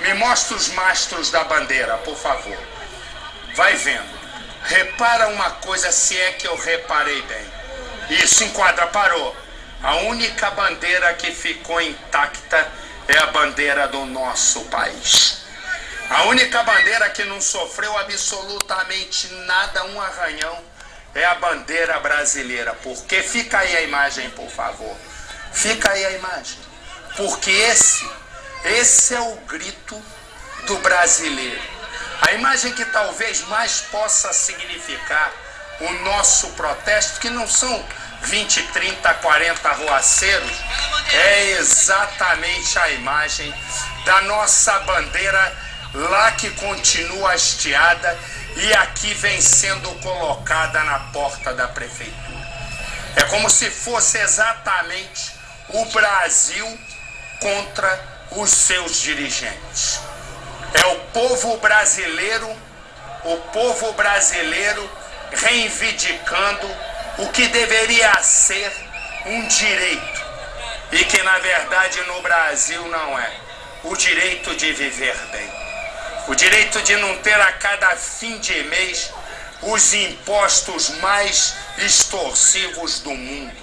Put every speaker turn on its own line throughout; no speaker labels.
Me mostra os mastros da bandeira, por favor. Vai vendo. Repara uma coisa, se é que eu reparei bem. Isso, enquadra, parou. A única bandeira que ficou intacta é a bandeira do nosso país. A única bandeira que não sofreu absolutamente nada, um arranhão, é a bandeira brasileira. Porque fica aí a imagem, por favor. Fica aí a imagem. Porque esse é o grito do brasileiro. A imagem que talvez mais possa significar o nosso protesto, que não são 20, 30, 40 arruaceiros, é exatamente a imagem da nossa bandeira lá que continua hasteada e aqui vem sendo colocada na porta da prefeitura. É como se fosse exatamente o Brasil contra os seus dirigentes. É o povo brasileiro reivindicando o que deveria ser um direito e que na verdade no Brasil não é. O direito de viver bem. O direito de não ter a cada fim de mês os impostos mais extorsivos do mundo.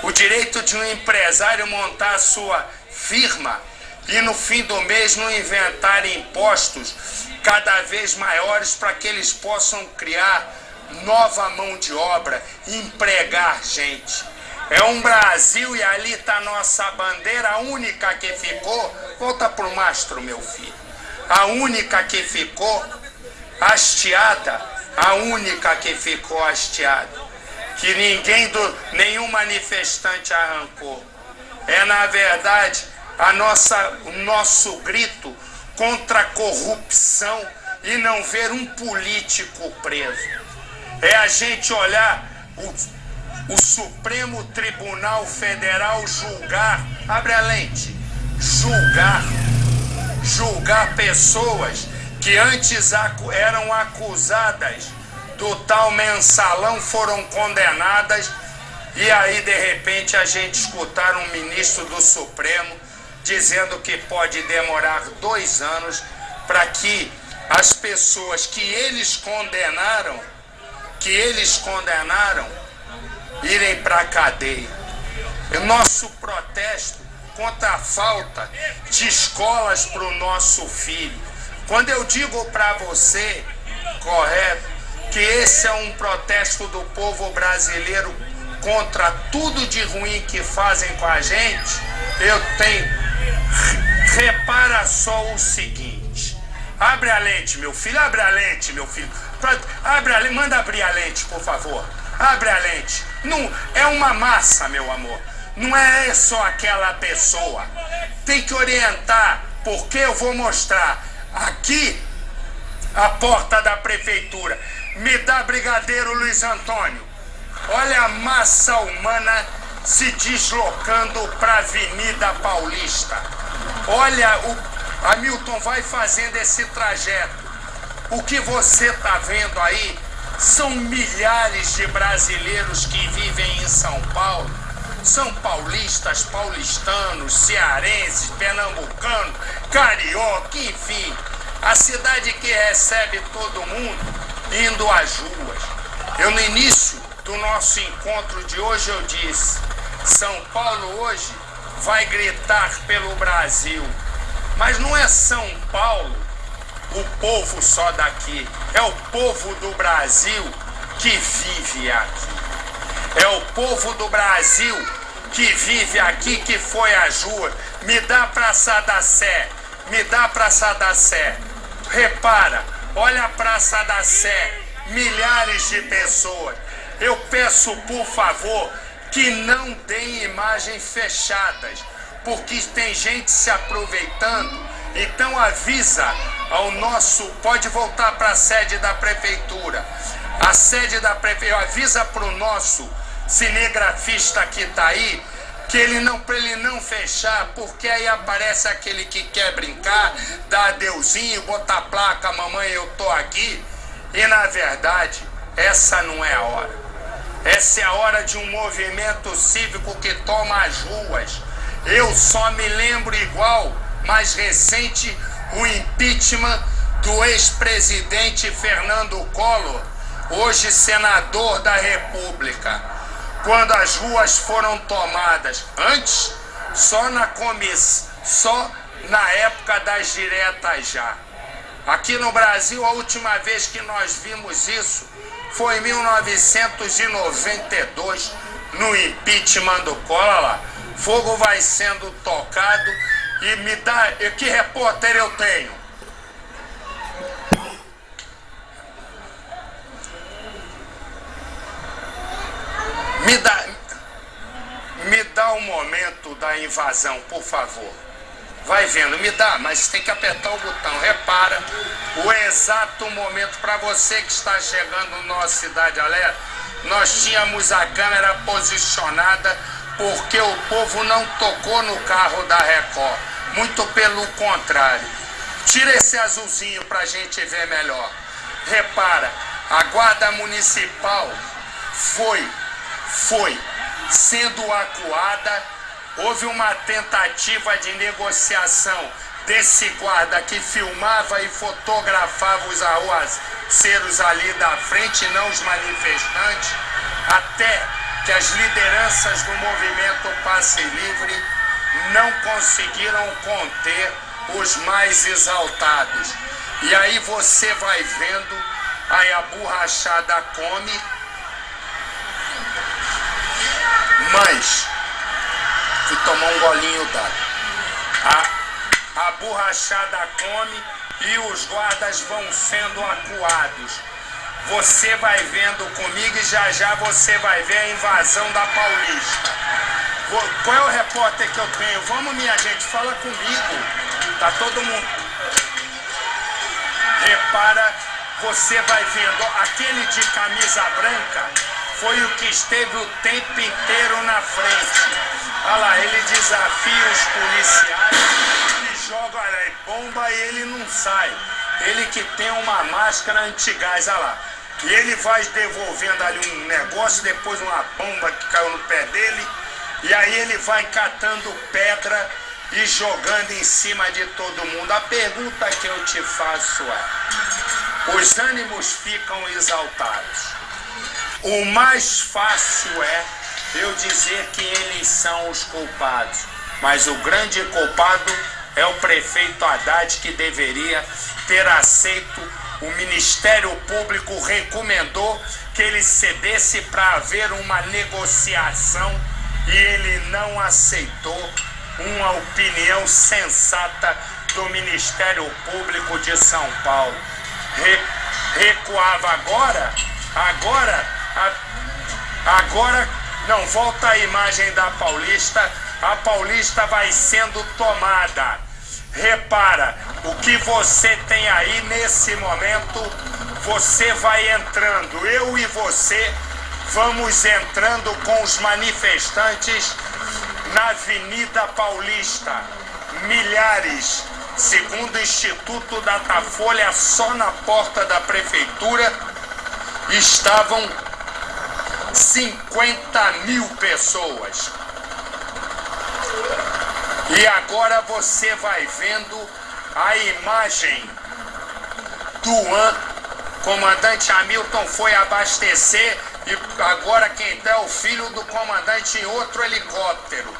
O direito de um empresário montar a sua firma e no fim do mês não inventar impostos cada vez maiores para que eles possam criar nova mão de obra, empregar gente. É um Brasil e ali está a nossa bandeira, a única que ficou. Volta pro mastro, meu filho. A única que ficou hasteada, que nenhum manifestante arrancou. É na verdade o nosso grito contra a corrupção e não ver um político preso. É a gente olhar o Supremo Tribunal Federal julgar, abre a lente, julgar pessoas que antes eram acusadas do tal mensalão, foram condenadas, e aí de repente a gente escutar um ministro do Supremo dizendo que pode demorar 2 anos para que as pessoas que eles condenaram irem para a cadeia. O nosso protesto contra a falta de escolas para o nosso filho. Quando eu digo para você, correto, que esse é um protesto do povo brasileiro contra tudo de ruim que fazem com a gente, eu tenho... Repara só o seguinte. Abre a lente, meu filho. Abre a lente, meu filho. Abre a lente. Manda abrir a lente, por favor. Abre a lente. Não, é uma massa, meu amor. Não é só aquela pessoa. Tem que orientar, porque eu vou mostrar. Aqui, a porta da prefeitura. Me dá, brigadeiro Luiz Antônio. Olha a massa humana se deslocando para a Avenida Paulista. Olha, Hamilton vai fazendo esse trajeto. O que você está vendo aí são milhares de brasileiros que vivem em São Paulo. São paulistas, paulistanos, cearenses, pernambucanos, carioca, enfim. A cidade que recebe todo mundo indo às ruas. Eu, no início do nosso encontro de hoje, eu disse: São Paulo hoje vai gritar pelo Brasil. Mas não é São Paulo o povo só daqui. É o povo do Brasil que vive aqui. É o povo do Brasil que vive aqui, que foi às ruas. Me dá a Praça da Sé. Me dá a Praça da Sé. Repara, olha a Praça da Sé. Milhares de pessoas. Eu peço, por favor, que não deem imagens fechadas, porque tem gente se aproveitando. Então avisa ao nosso... Pode voltar para a sede da prefeitura. A sede da prefeitura avisa para o nosso cinegrafista que está aí, que para ele não fechar, porque aí aparece aquele que quer brincar, dá adeuzinho, botar placa, mamãe, eu tô aqui. E na verdade, essa não é a hora. Essa é a hora de um movimento cívico que toma as ruas. Eu só me lembro igual, mais recente, o impeachment do ex-presidente Fernando Collor, hoje senador da República, quando as ruas foram tomadas. Antes, só na época das diretas já. Aqui no Brasil, a última vez que nós vimos isso foi em 1992, no impeachment do Collor lá. Fogo vai sendo tocado e me dá... Que repórter eu tenho? Me dá um momento da invasão, por favor. Vai vendo, me dá, mas tem que apertar o botão. Repara, o exato momento para você que está chegando no nosso Cidade Alerta, nós tínhamos a câmera posicionada porque o povo não tocou no carro da Record. Muito pelo contrário. Tira esse azulzinho para a gente ver melhor. Repara, a Guarda Municipal foi sendo acuada. Houve uma tentativa de negociação desse guarda que filmava e fotografava os arruaceiros ali da frente, não os manifestantes, até que as lideranças do movimento Passe Livre não conseguiram conter os mais exaltados. E aí você vai vendo, aí a borrachada come, mas... Fui tomar um golinho d'água. A borrachada come e os guardas vão sendo acuados. Você vai vendo comigo e já você vai ver a invasão da Paulista. Qual é o repórter que eu tenho? Vamos, minha gente, fala comigo. Tá todo mundo... Repara, você vai vendo, aquele de camisa branca foi o que esteve o tempo inteiro na frente. Olha lá, ele desafia os policiais e joga, olha aí, bomba e ele não sai. Ele que tem uma máscara antigás, olha lá. E ele vai devolvendo ali um negócio, depois uma bomba que caiu no pé dele. E aí ele vai catando pedra e jogando em cima de todo mundo. A pergunta que eu te faço é: os ânimos ficam exaltados. O mais fácil é eu dizer que eles são os culpados, mas o grande culpado é o prefeito Haddad, que deveria ter aceito. O Ministério Público recomendou que ele cedesse para haver uma negociação e ele não aceitou uma opinião sensata do Ministério Público de São Paulo. Recuava agora, não, volta a imagem da Paulista. A Paulista vai sendo tomada. Repara, o que você tem aí nesse momento, você vai entrando. Eu e você vamos entrando com os manifestantes na Avenida Paulista. Milhares, segundo o Instituto Datafolha, só na porta da prefeitura estavam 50 mil pessoas. E agora você vai vendo a imagem do comandante Hamilton foi abastecer e agora quem está é o filho do comandante em outro helicóptero.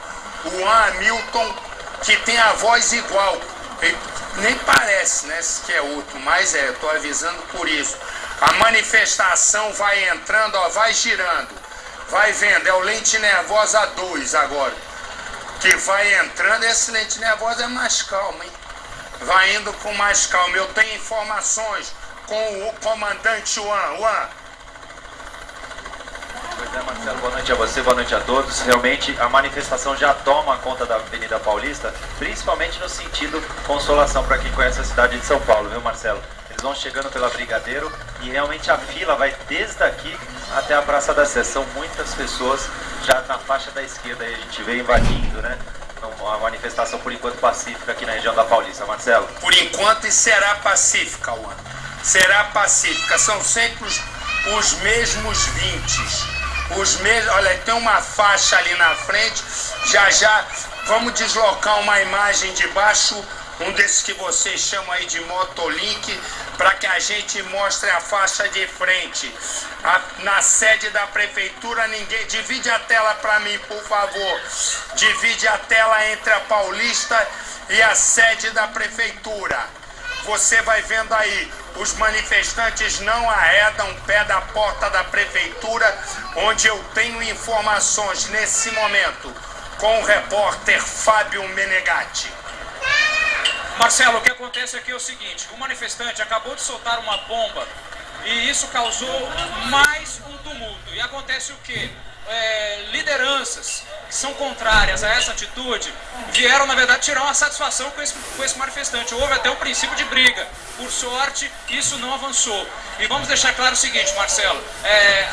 O Hamilton, que tem a voz igual. Ele nem parece, né, que é outro, mas eu estou avisando por isso. A manifestação vai entrando, ó, vai girando. Vai vendo, é o lente nervosa 2 agora. Que vai entrando, esse lente nervosa é mais calmo, hein? Vai indo com mais calma. Eu tenho informações com o comandante Juan.
Pois é, Marcelo, boa noite a você, boa noite a todos. Realmente a manifestação já toma conta da Avenida Paulista, principalmente no sentido consolação para quem conhece a cidade de São Paulo, viu, Marcelo? Eles vão chegando pela Brigadeiro e realmente a fila vai desde aqui até a Praça da Sé. São muitas pessoas já na faixa da esquerda aí, a gente vê invadindo, né? Uma manifestação por enquanto pacífica aqui na região da Paulista, Marcelo.
Por enquanto, e será pacífica, Juan. Será pacífica. São sempre os mesmos 20. Os mesmos. Olha, tem uma faixa ali na frente. Já vamos deslocar uma imagem de baixo. um desses que vocês chamam aí de motolink, para que a gente mostre a faixa de frente. Na sede da prefeitura, ninguém... Divide a tela para mim, por favor. Divide a tela entre a Paulista e a sede da prefeitura. Você vai vendo aí, os manifestantes não arredam o pé da porta da prefeitura, onde eu tenho informações nesse momento com o repórter Fábio Menegatti.
Marcelo, o que acontece aqui é o seguinte: o manifestante acabou de soltar uma bomba e isso causou mais um tumulto. E acontece o quê? Lideranças que são contrárias a essa atitude vieram, na verdade, tirar uma satisfação com esse manifestante. Houve até um princípio de briga. Por sorte, isso não avançou. E vamos deixar claro o seguinte, Marcelo: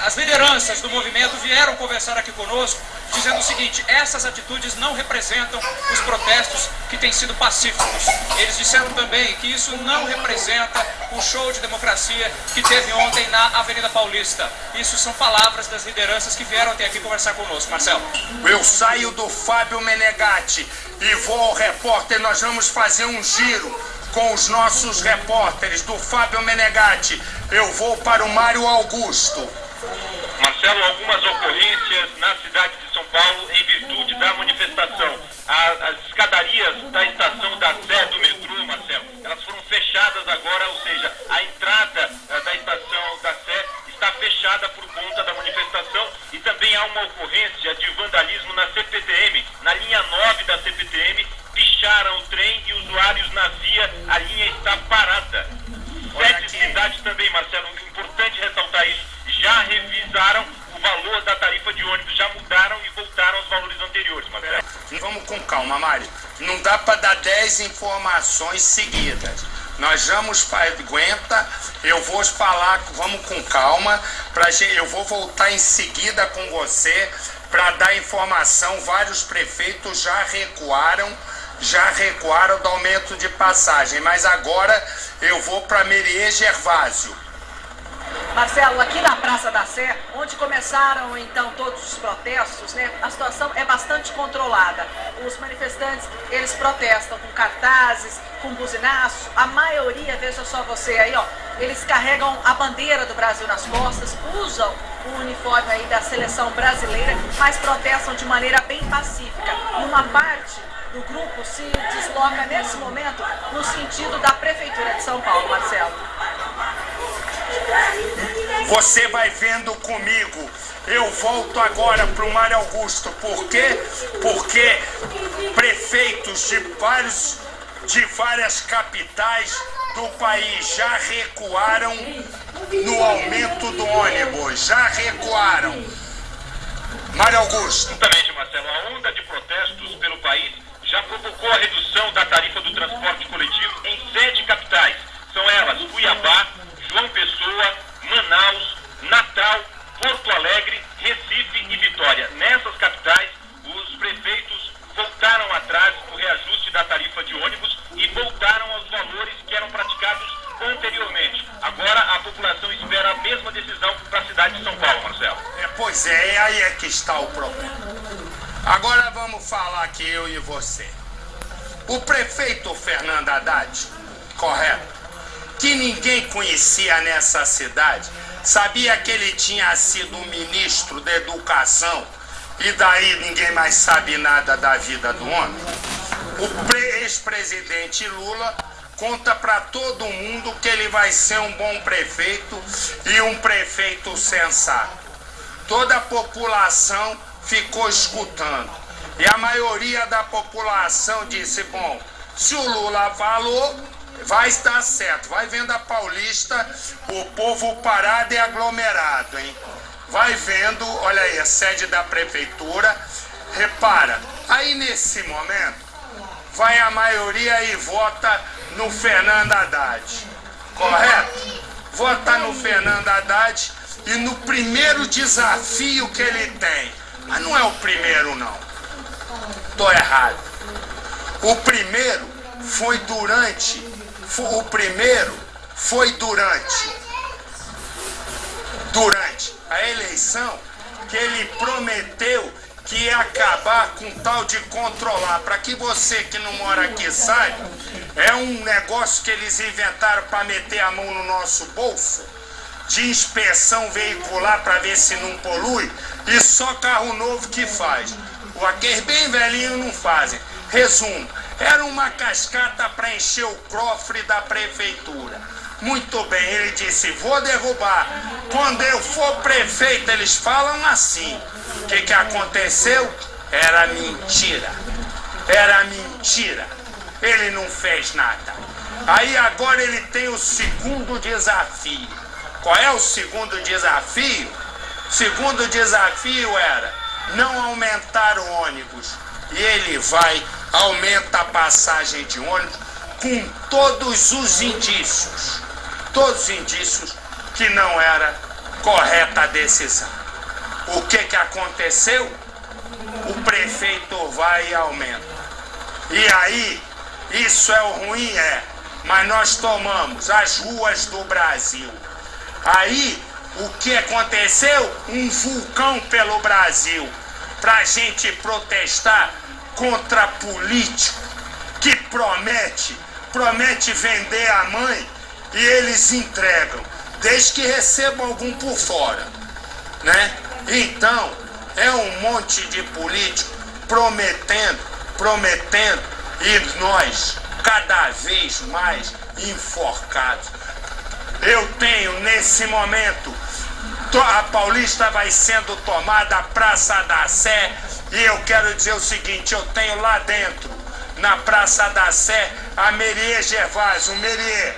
as lideranças do movimento vieram conversar aqui conosco, dizendo o seguinte: essas atitudes não representam os protestos que têm sido pacíficos. Eles disseram também que isso não representa o show de democracia que teve ontem na Avenida Paulista. Isso são palavras das lideranças que vieram até aqui conversar conosco. Marcelo.
Eu saio do Fábio Menegatti e vou ao repórter. Nós vamos fazer um giro com os nossos repórteres do Fábio Menegatti. Eu vou para o Mário Augusto.
Marcelo, algumas ocorrências na cidade de São Paulo em virtude da manifestação. As escadarias da estação da Sé do metrô, Marcelo, elas foram fechadas agora, ou seja, a entrada da estação da Sé está fechada por conta da manifestação, e também há uma ocorrência de vandalismo na CPTM, na linha 9 da CPTM, picharam o trem e usuários na via, a linha está parada. 7 cidades também, Marcelo, importante ressaltar isso, já revisaram o valor da tarifa de ônibus, já mudaram e voltaram aos valores anteriores, Marcelo.
Vamos com calma, Mário. Não dá para dar 10 informações seguidas. Nós vamos, aguenta, eu vou falar, vamos com calma, eu vou voltar em seguida com você para dar informação. Vários prefeitos já recuaram do aumento de passagem, mas agora eu vou para Meriê Gervásio.
Marcelo, aqui na Praça da Sé, onde começaram então todos os protestos, né, a situação é bastante controlada. Os manifestantes, eles protestam com cartazes, com buzinaços, a maioria, veja só você aí, ó, eles carregam a bandeira do Brasil nas costas, usam o uniforme aí da seleção brasileira, mas protestam de maneira bem pacífica. Uma parte do grupo se desloca nesse momento no sentido da Prefeitura de São Paulo, Marcelo.
Você vai vendo comigo. Eu volto agora para o Mário Augusto. Por quê? Porque prefeitos de várias capitais do país já recuaram no aumento do ônibus. Já recuaram. Mário Augusto.
Justamente, Marcelo, a onda de protestos pelo país já provocou a redução da tarifa do transporte coletivo em 7 capitais. São elas Cuiabá, João Pessoa, Manaus, Natal, Porto Alegre, Recife e Vitória. Nessas capitais, os prefeitos voltaram atrás no reajuste da tarifa de ônibus e voltaram aos valores que eram praticados anteriormente. Agora a população espera a mesma decisão para a cidade de São Paulo, Marcelo.
Pois é, aí é que está o problema. Agora vamos falar aqui eu e você. O prefeito Fernando Haddad, correto? Que ninguém conhecia nessa cidade, sabia que ele tinha sido ministro da Educação e daí ninguém mais sabe nada da vida do homem? O ex-presidente Lula conta para todo mundo que ele vai ser um bom prefeito e um prefeito sensato. Toda a população ficou escutando e a maioria da população disse: bom, se o Lula falou, vai estar certo. Vai vendo a Paulista, o povo parado e aglomerado, hein? Vai vendo, olha aí, a sede da prefeitura. Repara, aí nesse momento, vai a maioria e vota no Fernando Haddad. Correto? Vota no Fernando Haddad e no primeiro desafio que ele tem. Mas não é o primeiro, não. Tô errado. O primeiro foi durante a eleição que ele prometeu que ia acabar com tal de controlar. Para que você que não mora aqui saiba, é um negócio que eles inventaram para meter a mão no nosso bolso, de inspeção veicular para ver se não polui, e só carro novo que faz. Aqueles bem velhinhos não fazem. Resumo, era uma cascata para encher o cofre da prefeitura. Muito bem, ele disse, vou derrubar. Quando eu for prefeito, eles falam assim. O que aconteceu? Era mentira. Era mentira. Ele não fez nada. Aí agora ele tem o segundo desafio. Qual é o segundo desafio? O segundo desafio era não aumentar o ônibus. E ele vai, aumenta a passagem de ônibus com todos os indícios que não era correta a decisão. O que aconteceu? O prefeito vai e aumenta. E aí, isso é o ruim, mas nós tomamos as ruas do Brasil. Aí, o que aconteceu? Um vulcão pelo Brasil, pra gente protestar contra político que promete vender a mãe e eles entregam, desde que recebam algum por fora, né? Então, é um monte de político prometendo e nós cada vez mais enforcados. Eu tenho nesse momento, a Paulista vai sendo tomada, a Praça da Sé, e eu quero dizer o seguinte, eu tenho lá dentro, na Praça da Sé, a Meriê Gervásio, Meriê.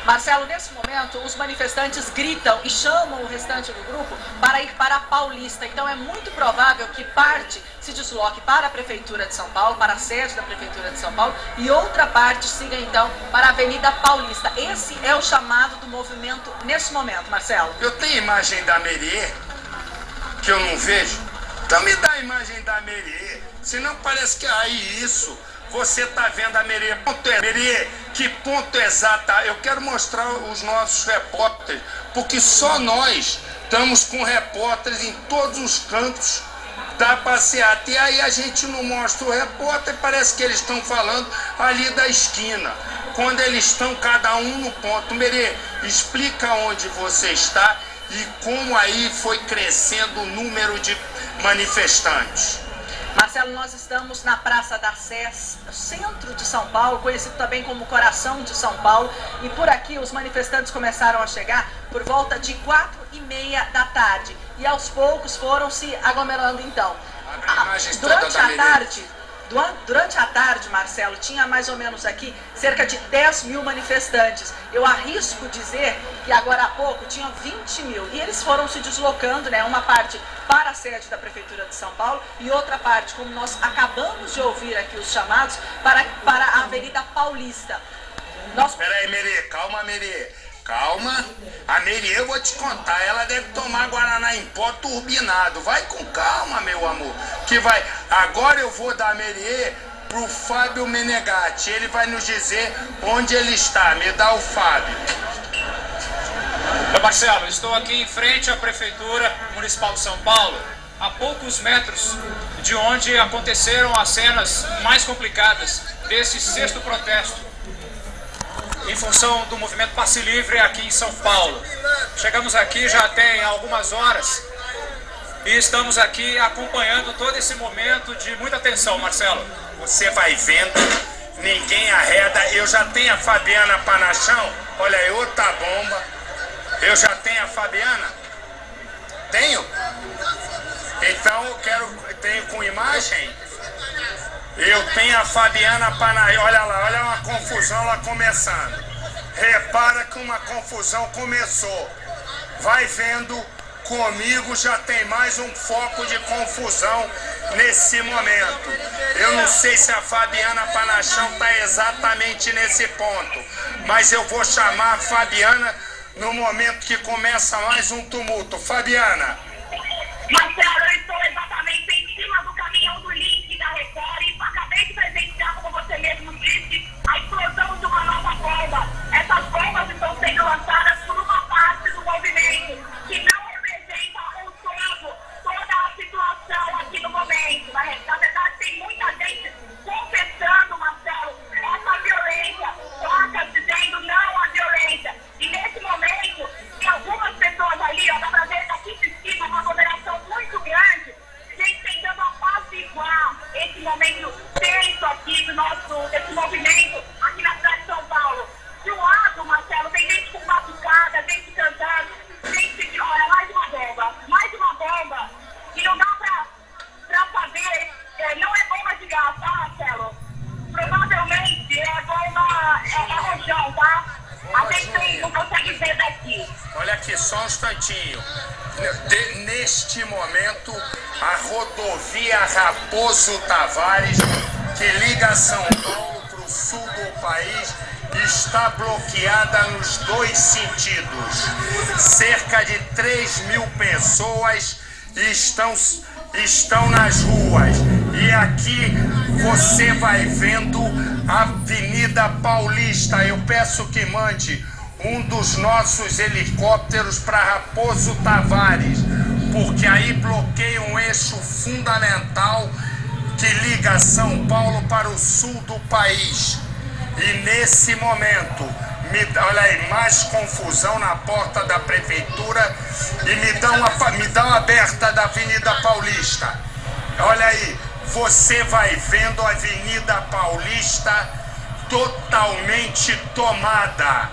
Marcelo, nesse momento, os manifestantes gritam e chamam o restante do grupo para ir para a Paulista. Então é muito provável que parte se desloque para a Prefeitura de São Paulo, para a sede da Prefeitura de São Paulo, e outra parte siga então para a Avenida Paulista. Esse é o chamado do movimento nesse momento, Marcelo.
Eu tenho imagem da Meriê, que eu não vejo. Então me dá a imagem da Meriê, senão parece que aí isso... Você está vendo a Meriê. Meriê, que ponto exato? Eu quero mostrar os nossos repórteres, porque só nós estamos com repórteres em todos os cantos da passeata. E aí a gente não mostra o repórter, parece que eles estão falando ali da esquina, quando eles estão cada um no ponto. Meriê, explica onde você está e como aí foi crescendo o número de manifestantes.
Marcelo, nós estamos na Praça da Sé, centro de São Paulo, conhecido também como coração de São Paulo, e por aqui os manifestantes começaram a chegar por volta de 4h30 da tarde, e aos poucos foram se aglomerando então. Durante a tarde, Marcelo, tinha mais ou menos aqui cerca de 10 mil manifestantes. Eu arrisco dizer que agora há pouco tinham 20 mil. E eles foram se deslocando, né? Uma parte para a sede da Prefeitura de São Paulo e outra parte, como nós acabamos de ouvir aqui os chamados, para a Avenida Paulista.
Peraí, Meriê, calma, Meriê. Calma, a Meriê eu vou te contar, ela deve tomar Guaraná em pó turbinado. Vai com calma, meu amor, que vai. Agora eu vou dar a Meriê pro Fábio Menegatti, ele vai nos dizer onde ele está. Me dá o Fábio.
Marcelo, estou aqui em frente à Prefeitura Municipal de São Paulo, a poucos metros de onde aconteceram as cenas mais complicadas desse 6º protesto em função do movimento Passe Livre aqui em São Paulo. Chegamos aqui já tem algumas horas e estamos aqui acompanhando todo esse momento de muita tensão, Marcelo.
Você vai vendo, ninguém arreda. Eu já tenho a Fabiana Panachão, olha aí, outra bomba. Eu já tenho a Fabiana? Tenho? Então tenho com imagem? Eu tenho a Fabiana Panachão, olha lá, olha uma confusão lá começando. Repara que uma confusão começou. Vai vendo, comigo já tem mais um foco de confusão nesse momento. Eu não sei se a Fabiana Panachão está exatamente nesse ponto, mas eu vou chamar a Fabiana no momento que começa mais um tumulto. Fabiana.
Marcelo, eu estou exatamente em cima do caminhão do link da Record e acabei de presenciar, como você mesmo disse, a explosão de uma nova bomba. Essas bombas estão sendo lançadas por uma parte do movimento, que não representa o todo, toda a situação aqui no momento. tá? A gente não consegue ver daqui.
Olha aqui, só um instantinho. Neste momento, a rodovia Raposo Tavares, que liga São Paulo para o sul do país, está bloqueada nos dois sentidos. Cerca de 3.000 pessoas estão nas ruas. E aqui você vai vendo a Avenida Paulista. Eu peço que mande um dos nossos helicópteros para Raposo Tavares, porque aí bloqueia um eixo fundamental que liga São Paulo para o sul do país. E nesse momento, olha aí, mais confusão na porta da prefeitura e me dá uma aberta da Avenida Paulista. Olha aí, você vai vendo a Avenida Paulista totalmente tomada,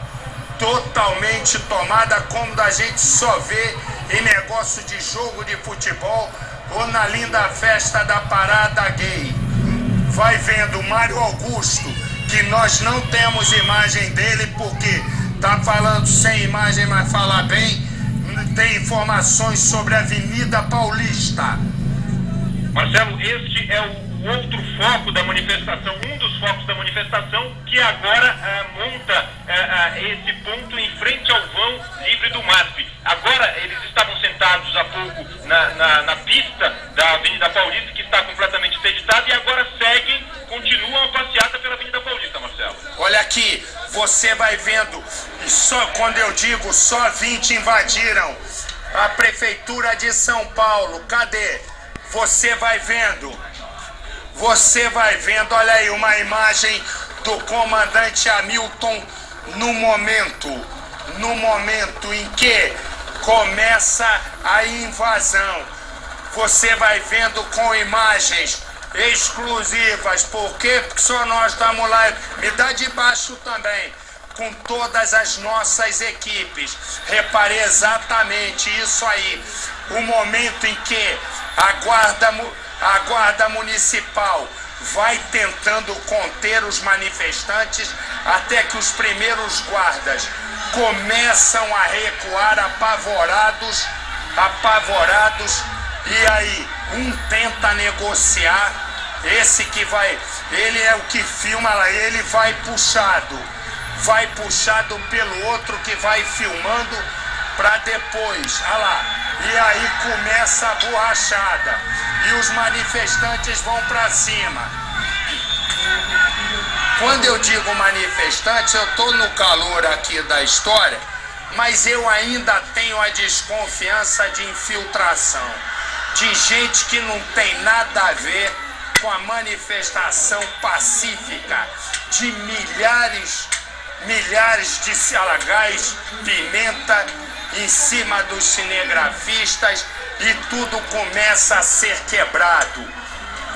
como a gente só vê em negócio de jogo de futebol ou na linda festa da parada gay. Vai vendo Mário Augusto, que nós não temos imagem dele porque tá falando sem imagem, mas fala bem, tem informações sobre a Avenida Paulista.
Marcelo, este é o outro foco da manifestação, um dos focos da manifestação, que agora monta esse ponto em frente ao vão livre do MASP. Agora eles estavam sentados há pouco na pista da Avenida Paulista, que está completamente interditada, e agora continuam a passeata pela Avenida Paulista, Marcelo.
Olha aqui, você vai vendo, quando eu digo só 20 invadiram a Prefeitura de São Paulo, cadê? Você vai vendo, olha aí, uma imagem do comandante Hamilton no momento em que começa a invasão. Você vai vendo com imagens exclusivas, porque só nós estamos lá, me dá de baixo também, com todas as nossas equipes. Reparei exatamente isso aí, o momento em que a guarda municipal vai tentando conter os manifestantes até que os primeiros guardas começam a recuar apavorados, e aí um tenta negociar, ele é o que filma lá, ele vai puxado pelo outro que vai filmando para depois, olha lá, e aí começa a borrachada e os manifestantes vão para cima. Quando eu digo manifestantes, eu estou no calor aqui da história, mas eu ainda tenho a desconfiança de infiltração, de gente que não tem nada a ver com a manifestação pacífica de milhares de gás pimenta em cima dos cinegrafistas e tudo começa a ser quebrado.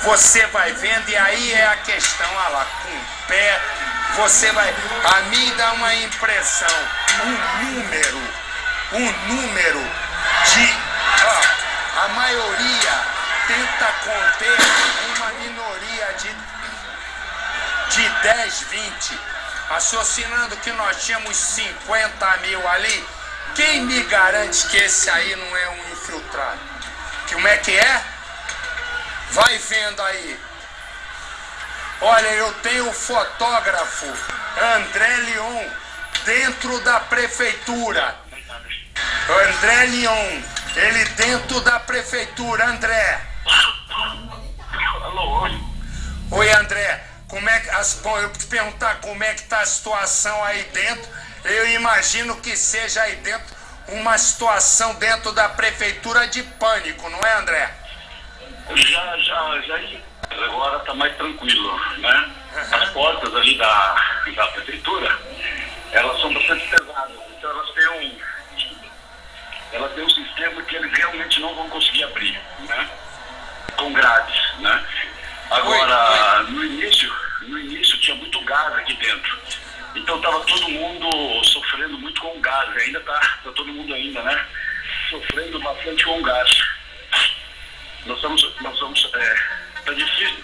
Você vai vendo e aí é a questão, olha lá, com o pé, a mim dá uma impressão, um número de, a maioria tenta conter uma minoria de 10, 20, raciocinando que nós tínhamos 50 mil ali. Quem me garante que esse aí não é um infiltrado? Como é que é? Vai vendo aí. Olha, eu tenho o fotógrafo André Leon dentro da prefeitura. André Leon, ele dentro da prefeitura. André.
Alô,
oi, André. Eu te perguntar como é que tá a situação aí dentro. Eu imagino que seja aí dentro uma situação dentro da prefeitura de pânico, não é, André?
Agora está mais tranquilo, né? As portas ali da prefeitura, elas são bastante pesadas, então elas têm um sistema que eles realmente não vão conseguir abrir, né? Com grades, né? Agora, no início tinha muito gás aqui dentro, então estava todo mundo sofrendo muito com gás, ainda tá todo mundo ainda, né? Sofrendo bastante com gás.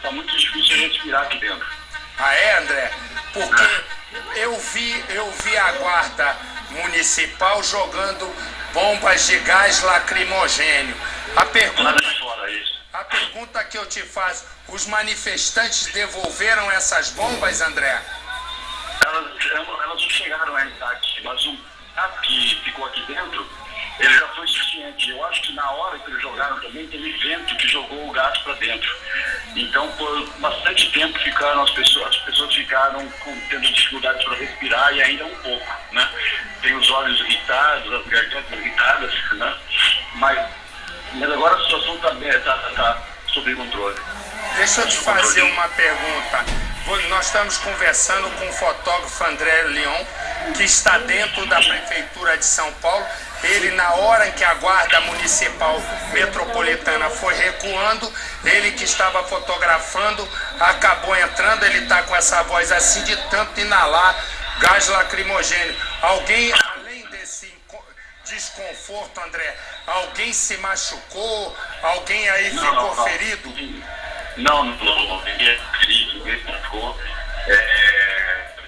tá muito difícil respirar aqui dentro.
Ah, é, André? Porque Eu vi a guarda municipal jogando bombas de gás lacrimogênio. A pergunta que eu te faço, os manifestantes devolveram essas bombas, André?
Elas não chegaram a entrar aqui, mas o gato que ficou aqui dentro, ele já foi suficiente. Eu acho que na hora que eles jogaram também, teve vento que jogou o gato para dentro. Então, por bastante tempo as pessoas ficaram tendo dificuldades para respirar e ainda um pouco, né? Tem os olhos irritados, as gargantas irritadas, né? Mas agora a situação está sob controle.
Deixa eu te fazer uma pergunta. Nós estamos conversando com o fotógrafo André Leon, que está dentro da Prefeitura de São Paulo. Ele, na hora em que a Guarda Municipal Metropolitana foi recuando, ele que estava fotografando, acabou entrando. Ele está com essa voz assim de tanto inalar gás lacrimogênio. Alguém, além desse desconforto, André, alguém se machucou? Alguém aí ficou ferido?
Não, ninguém é ferido, ninguém se machucou.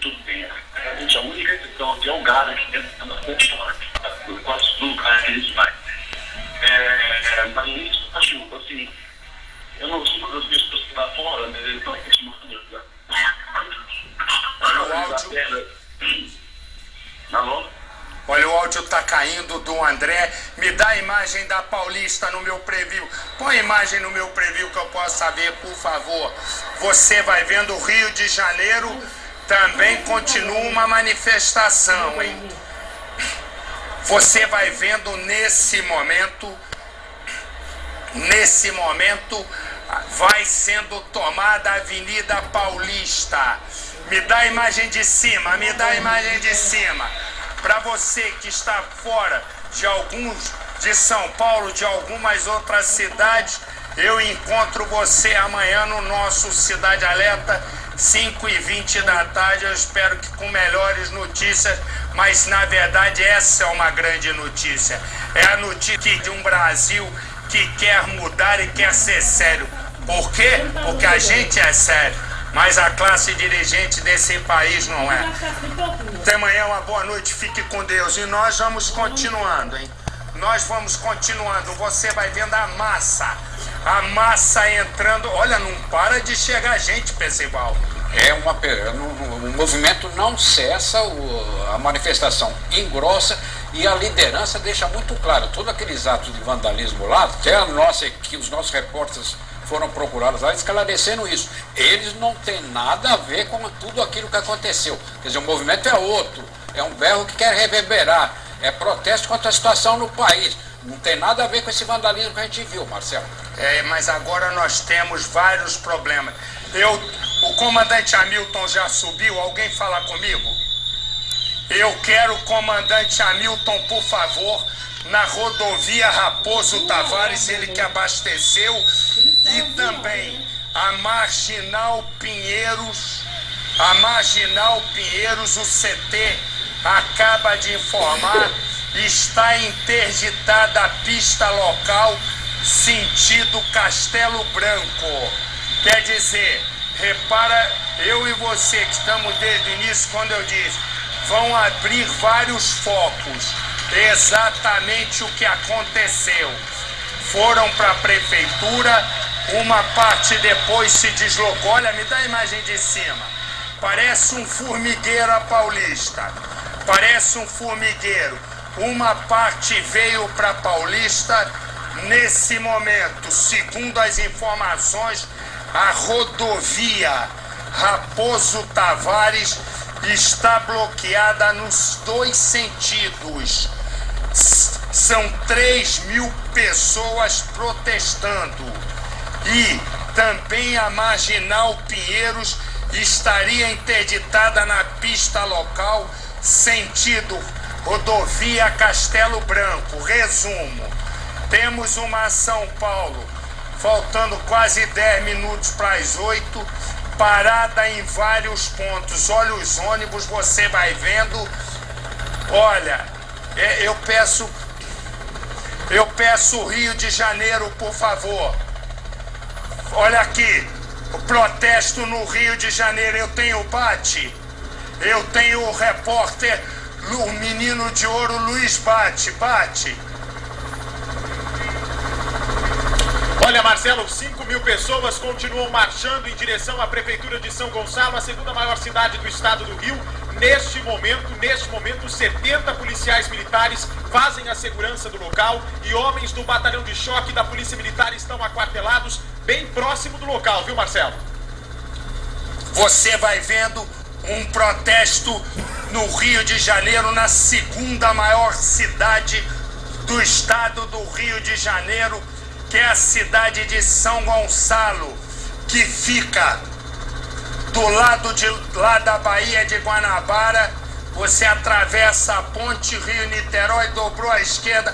Tudo bem. A única questão aqui é o gás aqui dentro, está bastante forte. Quase todo lugar que a gente vai. Mas isso, acho, assim, eu não sei quantas pessoas que lá fora, né, eles estão aqui em cima do...
Olha o áudio.
Alô?
Olha, o áudio tá caindo do André. Me dá a imagem da Paulista no meu preview. Põe a imagem no meu preview que eu possa ver, por favor. Você vai vendo o Rio de Janeiro, também continua uma manifestação, hein? Você vai vendo nesse momento, vai sendo tomada a Avenida Paulista. Me dá a imagem de cima, Para você que está fora de São Paulo, de algumas outras cidades, eu encontro você amanhã no nosso Cidade Alerta, 5h20 da tarde. Eu espero que com melhores notícias, mas na verdade essa é uma grande notícia. É a notícia de um Brasil que quer mudar e quer ser sério. Por quê? Porque a gente é sério, mas a classe dirigente desse país não é. Até amanhã, uma boa noite, fique com Deus. E nós vamos continuando, hein? Você vai vendo a massa entrando. Olha, não para de chegar gente, Percival.
O movimento não cessa, a manifestação engrossa e a liderança deixa muito claro. Todos aqueles atos de vandalismo lá, até os nossos repórteres foram procurados lá esclarecendo isso. Eles não têm nada a ver com tudo aquilo que aconteceu. Quer dizer, o movimento é outro, é um berro que quer reverberar, é protesto contra a situação no país. Não tem nada a ver com esse vandalismo que a gente viu, Marcelo.
Mas agora nós temos vários problemas. O comandante Hamilton já subiu, alguém fala comigo? Eu quero o comandante Hamilton, por favor, na rodovia Raposo Tavares, ele que abasteceu, e também a Marginal Pinheiros, o CT acaba de informar, está interditada a pista local sentido Castelo Branco. Quer dizer, repara, eu e você que estamos desde o início, quando eu disse, vão abrir vários focos. Exatamente o que aconteceu. Foram para a prefeitura, uma parte depois se deslocou. Olha, me dá a imagem de cima. Parece um formigueiro a Paulista. Uma parte veio para Paulista. Nesse momento, segundo as informações, a rodovia Raposo Tavares está bloqueada nos dois sentidos. São 3.000 pessoas protestando. E também a Marginal Pinheiros estaria interditada na pista local, sentido rodovia Castelo Branco. Resumo, temos uma São Paulo, faltando quase 10 minutos para as 8, parada em vários pontos. Olha os ônibus, você vai vendo. Olha, eu peço o Rio de Janeiro, por favor. Olha aqui, o protesto no Rio de Janeiro. Eu tenho bate. Eu tenho o repórter, o menino de ouro Luiz Bate.
Olha, Marcelo, 5.000 pessoas continuam marchando em direção à Prefeitura de São Gonçalo, a segunda maior cidade do estado do Rio. Neste momento, 70 policiais militares fazem a segurança do local e homens do batalhão de choque da Polícia Militar estão aquartelados bem próximo do local, viu, Marcelo?
Você vai vendo um protesto no Rio de Janeiro, na segunda maior cidade do estado do Rio de Janeiro, que é a cidade de São Gonçalo, que fica do lado lá da Baía de Guanabara. Você atravessa a ponte Rio-Niterói, dobrou à esquerda,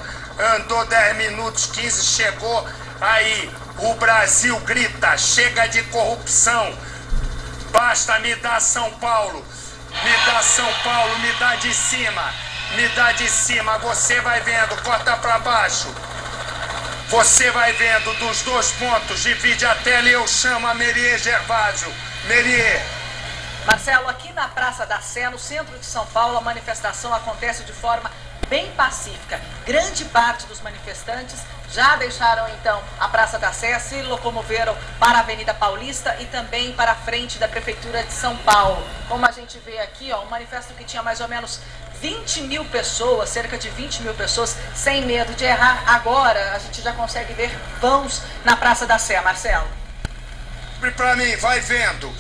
andou 10 minutos, 15, chegou aí. O Brasil grita, chega de corrupção, basta, me dá São Paulo, me dá de cima, você vai vendo, corta pra baixo. Você vai vendo dos dois pontos, divide a tela e eu chamo a Meriê Gervásio. Meriê.
Marcelo, aqui na Praça da Sé, no centro de São Paulo, a manifestação acontece de forma bem pacífica. Grande parte dos manifestantes já deixaram então a Praça da Sé, se locomoveram para a Avenida Paulista e também para a frente da Prefeitura de São Paulo. Como a gente vê aqui, ó, um manifesto que tinha mais ou menos 20.000 pessoas, cerca de 20.000 pessoas, sem medo de errar. Agora a gente já consegue ver vãos na Praça da Sé, Marcelo.
Para mim, vai vendo,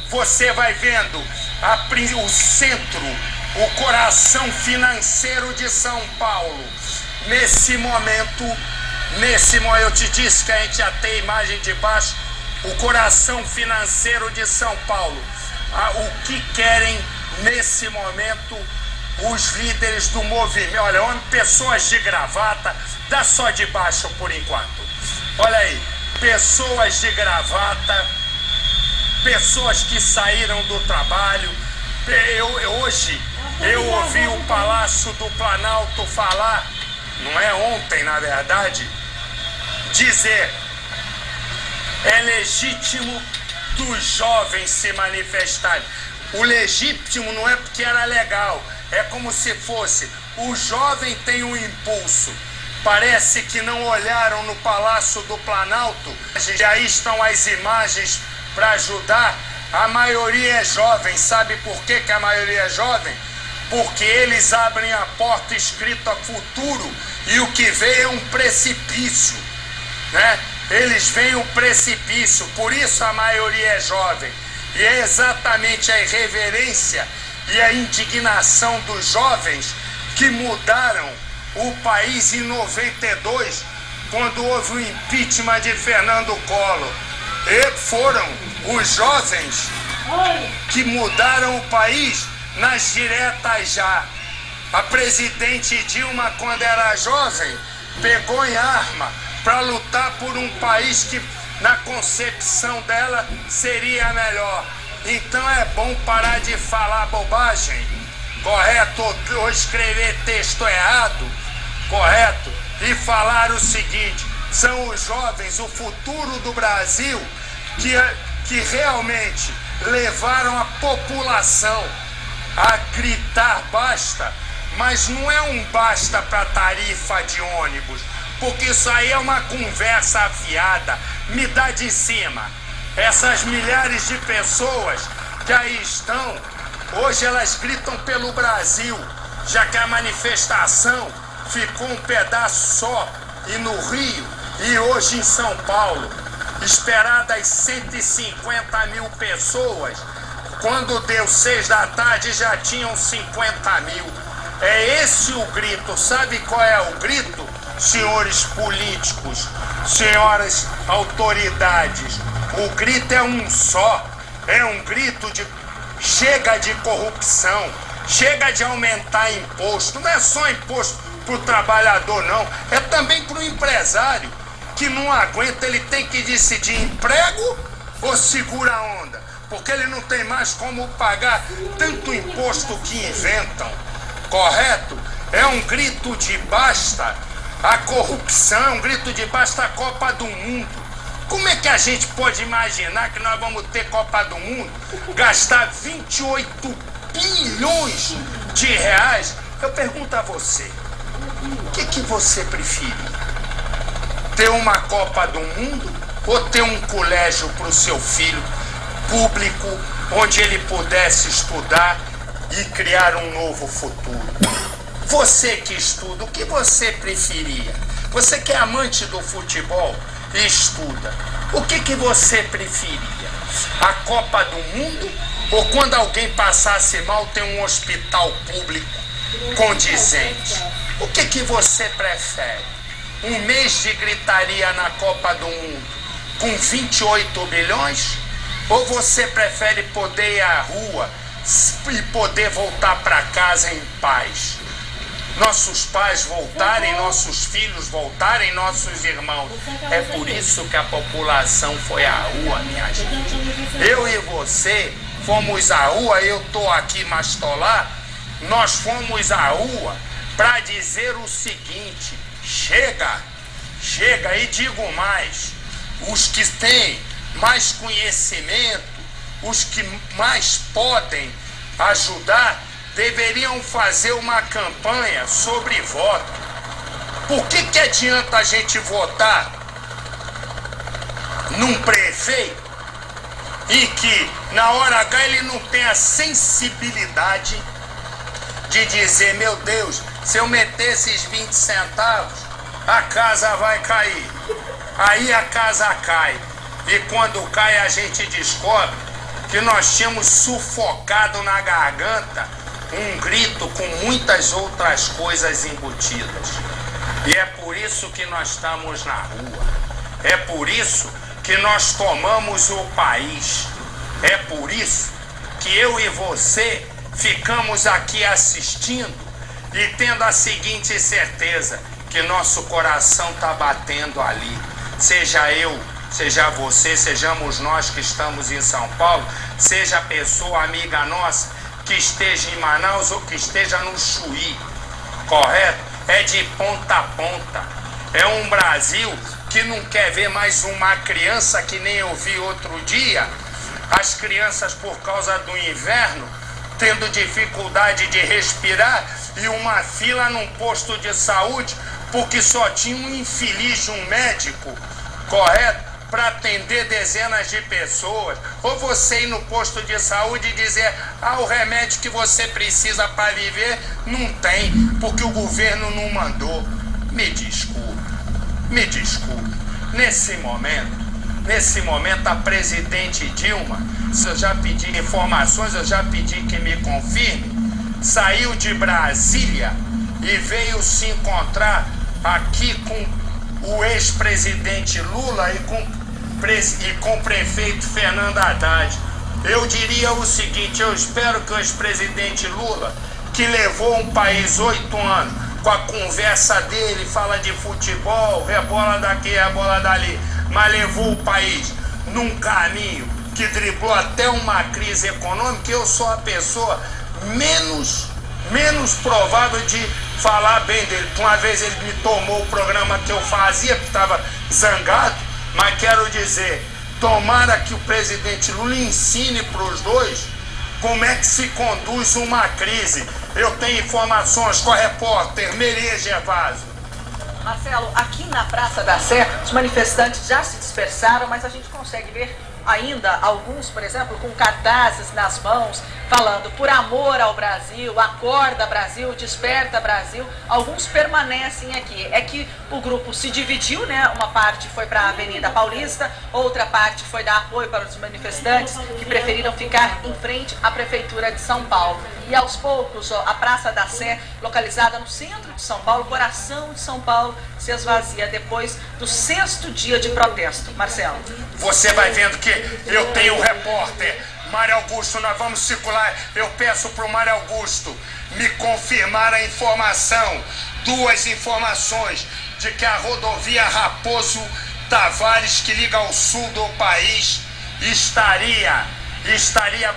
você vai vendo o centro, o coração financeiro de São Paulo. Nesse momento, eu te disse que a gente já tem imagem de baixo, o coração financeiro de São Paulo. O que querem nesse momento os líderes do movimento? Olha, pessoas de gravata, dá só de baixo por enquanto. Olha aí, pessoas de gravata, pessoas que saíram do trabalho. Hoje eu ouvi o Palácio do Planalto falar, não é ontem na verdade, dizer: é legítimo dos jovens se manifestarem. O legítimo não é porque era legal, é como se fosse, o jovem tem um impulso. Parece que não olharam no Palácio do Planalto, e aí estão as imagens para ajudar. A maioria é jovem, sabe por que a maioria é jovem? Porque eles abrem a porta escrita futuro e o que vem é um precipício, né? Eles veem um precipício, por isso a maioria é jovem. E é exatamente a irreverência e a indignação dos jovens que mudaram o país em 92, quando houve o impeachment de Fernando Collor. E foram os jovens que mudaram o país nas diretas já. A presidente Dilma, quando era jovem, pegou em arma para lutar por um país que, na concepção dela, seria melhor. Então é bom parar de falar bobagem, correto? Ou escrever texto errado, correto? E falar o seguinte: são os jovens, o futuro do Brasil, que realmente levaram a população a gritar basta, mas não é um basta para tarifa de ônibus, porque isso aí é uma conversa afiada, me dá de cima. Essas milhares de pessoas que aí estão, hoje elas gritam pelo Brasil, já que a manifestação ficou um pedaço só, e no Rio, e hoje em São Paulo, esperadas 150 mil pessoas, quando deu 6 da tarde já tinham 50 mil. É esse o grito. Sabe qual é o grito, senhores políticos, senhoras autoridades? O grito é um só, é um grito de chega de corrupção, chega de aumentar imposto. Não é só imposto para o trabalhador não, é também para o empresário, que não aguenta, ele tem que decidir emprego ou segura a onda, porque ele não tem mais como pagar tanto imposto que inventam, correto? É um grito de basta a corrupção, é um grito de basta a Copa do Mundo. Como é que a gente pode imaginar que nós vamos ter Copa do Mundo, gastar 28 bilhões de reais. Eu pergunto a você, o que você preferia? Ter uma Copa do Mundo ou ter um colégio para o seu filho público, onde ele pudesse estudar e criar um novo futuro? Você que estuda, o que você preferia? Você que é amante do futebol e estuda, o que você preferia? A Copa do Mundo ou quando alguém passasse mal ter um hospital público condizente? O que você prefere? Um mês de gritaria na Copa do Mundo com 28 bilhões? Ou você prefere poder ir à rua e poder voltar para casa em paz? Nossos pais voltarem, nossos filhos voltarem, nossos irmãos. É por isso que a população foi à rua, minha gente. Eu e você fomos à rua, eu estou aqui, mas estou lá. Nós fomos à rua para dizer o seguinte: chega, chega, e digo mais, os que têm mais conhecimento, os que mais podem ajudar, deveriam fazer uma campanha sobre voto. Por que adianta a gente votar num prefeito e que na hora H ele não tem a sensibilidade de dizer, meu Deus, se eu meter esses 20 centavos, a casa vai cair. Aí a casa cai. E quando cai a gente descobre que nós tínhamos sufocado na garganta um grito com muitas outras coisas embutidas. E é por isso que nós estamos na rua. É por isso que nós tomamos o país. É por isso que eu e você ficamos aqui assistindo e tendo a seguinte certeza, que nosso coração está batendo ali. Seja eu, seja você, sejamos nós que estamos em São Paulo, seja a pessoa amiga nossa que esteja em Manaus ou que esteja no Chuí, correto? É de ponta a ponta. É um Brasil que não quer ver mais uma criança, que nem eu vi outro dia, as crianças por causa do inverno tendo dificuldade de respirar e uma fila num posto de saúde porque só tinha um infeliz de um médico, correto? Para atender dezenas de pessoas. Ou você ir no posto de saúde e dizer, o remédio que você precisa para viver não tem, porque o governo não mandou. Me desculpe. Nesse momento a presidente Dilma, eu já pedi informações, eu já pedi que me confirme, saiu de Brasília e veio se encontrar aqui com o ex-presidente Lula e com o prefeito Fernando Haddad. Eu diria o seguinte, eu espero que o ex-presidente Lula, que levou um país 8 anos, com a conversa dele, fala de futebol, rebola daqui, rebola dali, mas levou o país num caminho que driblou até uma crise econômica. Eu sou a pessoa menos provável de falar bem dele. Uma vez ele me tomou o programa que eu fazia, porque estava zangado, mas quero dizer, tomara que o presidente Lula ensine para os dois como é que se conduz uma crise. Eu tenho informações com a repórter Maria Gervásio.
Marcelo, aqui na Praça da Sé, os manifestantes já se dispersaram, mas a gente consegue ver ainda alguns, por exemplo, com cartazes nas mãos, falando por amor ao Brasil, acorda Brasil, desperta Brasil. Alguns permanecem aqui. É que o grupo se dividiu, né? Uma parte foi para a Avenida Paulista, outra parte foi dar apoio para os manifestantes que preferiram ficar em frente à Prefeitura de São Paulo. E aos poucos, a Praça da Sé, localizada no centro de São Paulo, coração de São Paulo, se esvazia depois do 6º dia de protesto. Marcelo.
Você vai vendo que eu tenho um repórter, Mário Augusto, nós vamos circular. Eu peço para o Mário Augusto me confirmar a informação, 2 informações, de que a rodovia Raposo Tavares, que liga ao sul do país, estaria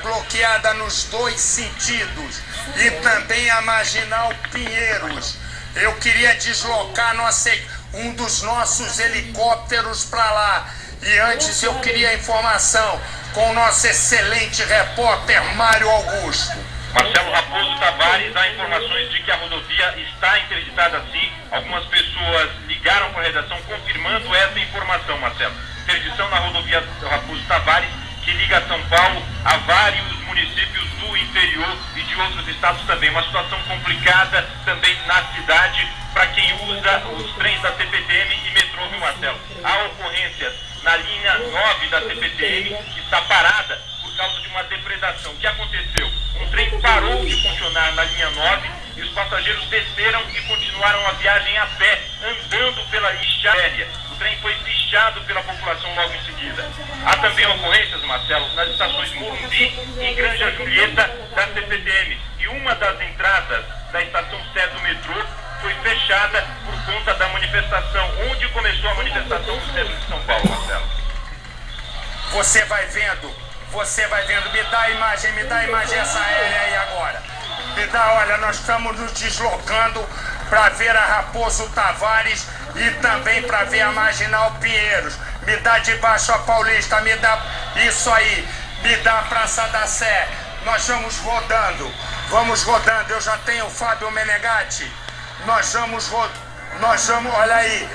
bloqueada nos 2 sentidos, e também a Marginal Pinheiros. Eu queria deslocar um dos nossos helicópteros para lá. E antes eu queria informação com o nosso excelente repórter Mário Augusto.
Marcelo, Raposo Tavares, há informações de que a rodovia está interditada sim. Algumas pessoas ligaram para a redação confirmando essa informação, Marcelo. Interdição na rodovia Raposo Tavares, que liga São Paulo a vários municípios do interior e de outros estados também. Uma situação complicada também na cidade para quem usa os trens da CPTM e metrô, viu, Marcelo? Há ocorrências na linha 9 da CPTM, que está parada por causa de uma depredação. O que aconteceu? Um trem parou de funcionar na linha 9 e os passageiros desceram e continuaram a viagem a pé, andando pela estrada aérea. O trem foi pichado pela população logo em seguida. Há também ocorrências, Marcelo, nas estações Morumbi e Granja Julieta da CPTM. E uma das entradas da estação Sé do metrô foi fechada por conta da manifestação. Onde começou a manifestação no centro de São Paulo, Marcelo?
Você vai vendo, me dá a imagem essa aérea aí agora. Me dá, olha, nós estamos nos deslocando para ver a Raposo Tavares e também para ver a Marginal Pinheiros. Me dá de baixo a Paulista, me dá isso aí, me dá a Praça da Sé. Nós vamos rodando, eu já tenho o Fábio Menegatti. Nós vamos, olha aí,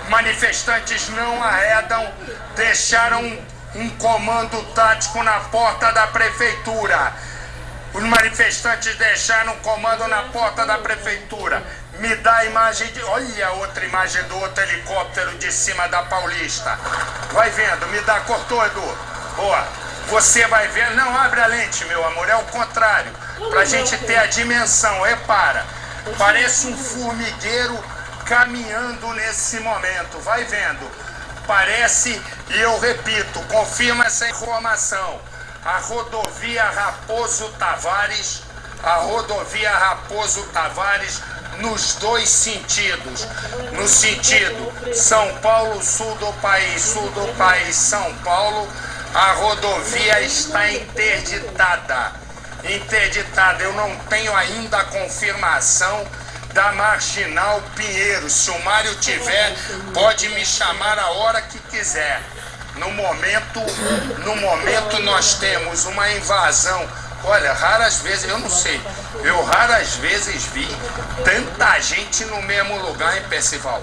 manifestantes não arredam, deixaram um comando tático na porta da prefeitura. Os manifestantes deixaram um comando na porta da prefeitura. Me dá a imagem olha a outra imagem do outro helicóptero de cima da Paulista. Vai vendo, me dá, cortou, Edu. Boa. Você vai vendo, não abre a lente, meu amor, é o contrário. Pra gente ter a dimensão, repara. Parece um formigueiro caminhando nesse momento, vai vendo. Parece, e eu repito, confirma essa informação. A rodovia Raposo Tavares nos dois sentidos. No sentido São Paulo, sul do país, São Paulo, a rodovia está interditada. Eu não tenho ainda a confirmação da Marginal Pinheiros. Se o Mário tiver, pode me chamar a hora que quiser. No momento nós temos uma invasão. Olha, raras vezes, eu não sei, eu raras vezes vi tanta gente no mesmo lugar em Percival.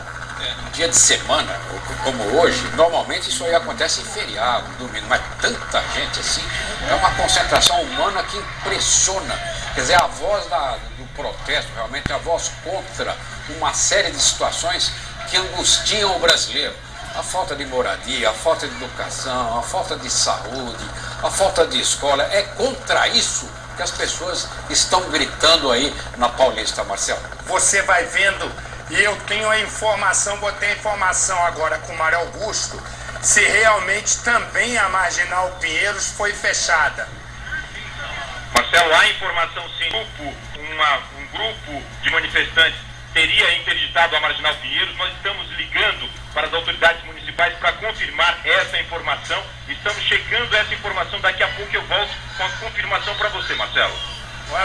Dia de semana, como hoje, normalmente isso aí acontece em feriado, domingo, mas tanta gente assim, é uma concentração humana que impressiona. Quer dizer, a voz do protesto, realmente a voz contra uma série de situações que angustiam o brasileiro. A falta de moradia, a falta de educação, a falta de saúde, a falta de escola. É contra isso que as pessoas estão gritando aí na Paulista, Marcelo.
Você vai vendo, e eu tenho a informação, botei a informação agora com o Mário Augusto, se realmente também a Marginal Pinheiros foi fechada.
Marcelo, há informação sim, um grupo de manifestantes teria interditado a Marginal Pinheiros. Nós estamos ligando para as autoridades municipais para confirmar essa informação. Estamos checando essa informação, daqui a pouco eu volto com a confirmação para você, Marcelo.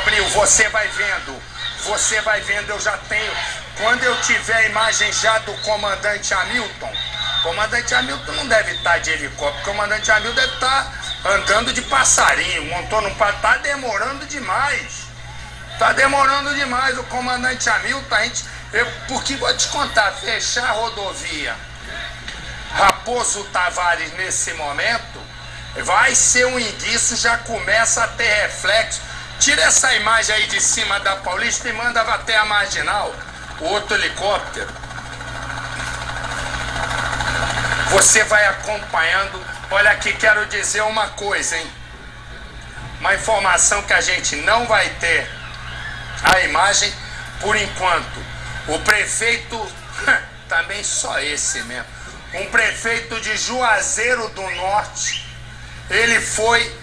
Abril, você vai vendo, eu já tenho. Quando eu tiver a imagem já do comandante Hamilton, o comandante Hamilton não deve estar de helicóptero, o comandante Hamilton deve estar andando de passarinho, montou num tá demorando demais. Tá demorando demais o comandante Hamilton, porque vou te contar, fechar a rodovia Raposo Tavares nesse momento vai ser um indício, já começa a ter reflexo. Tira essa imagem aí de cima da Paulista e manda até a Marginal, o outro helicóptero. Você vai acompanhando. Olha aqui, quero dizer uma coisa, hein? Uma informação que a gente não vai ter a imagem por enquanto. O prefeito, também só esse mesmo, um prefeito de Juazeiro do Norte, ele foi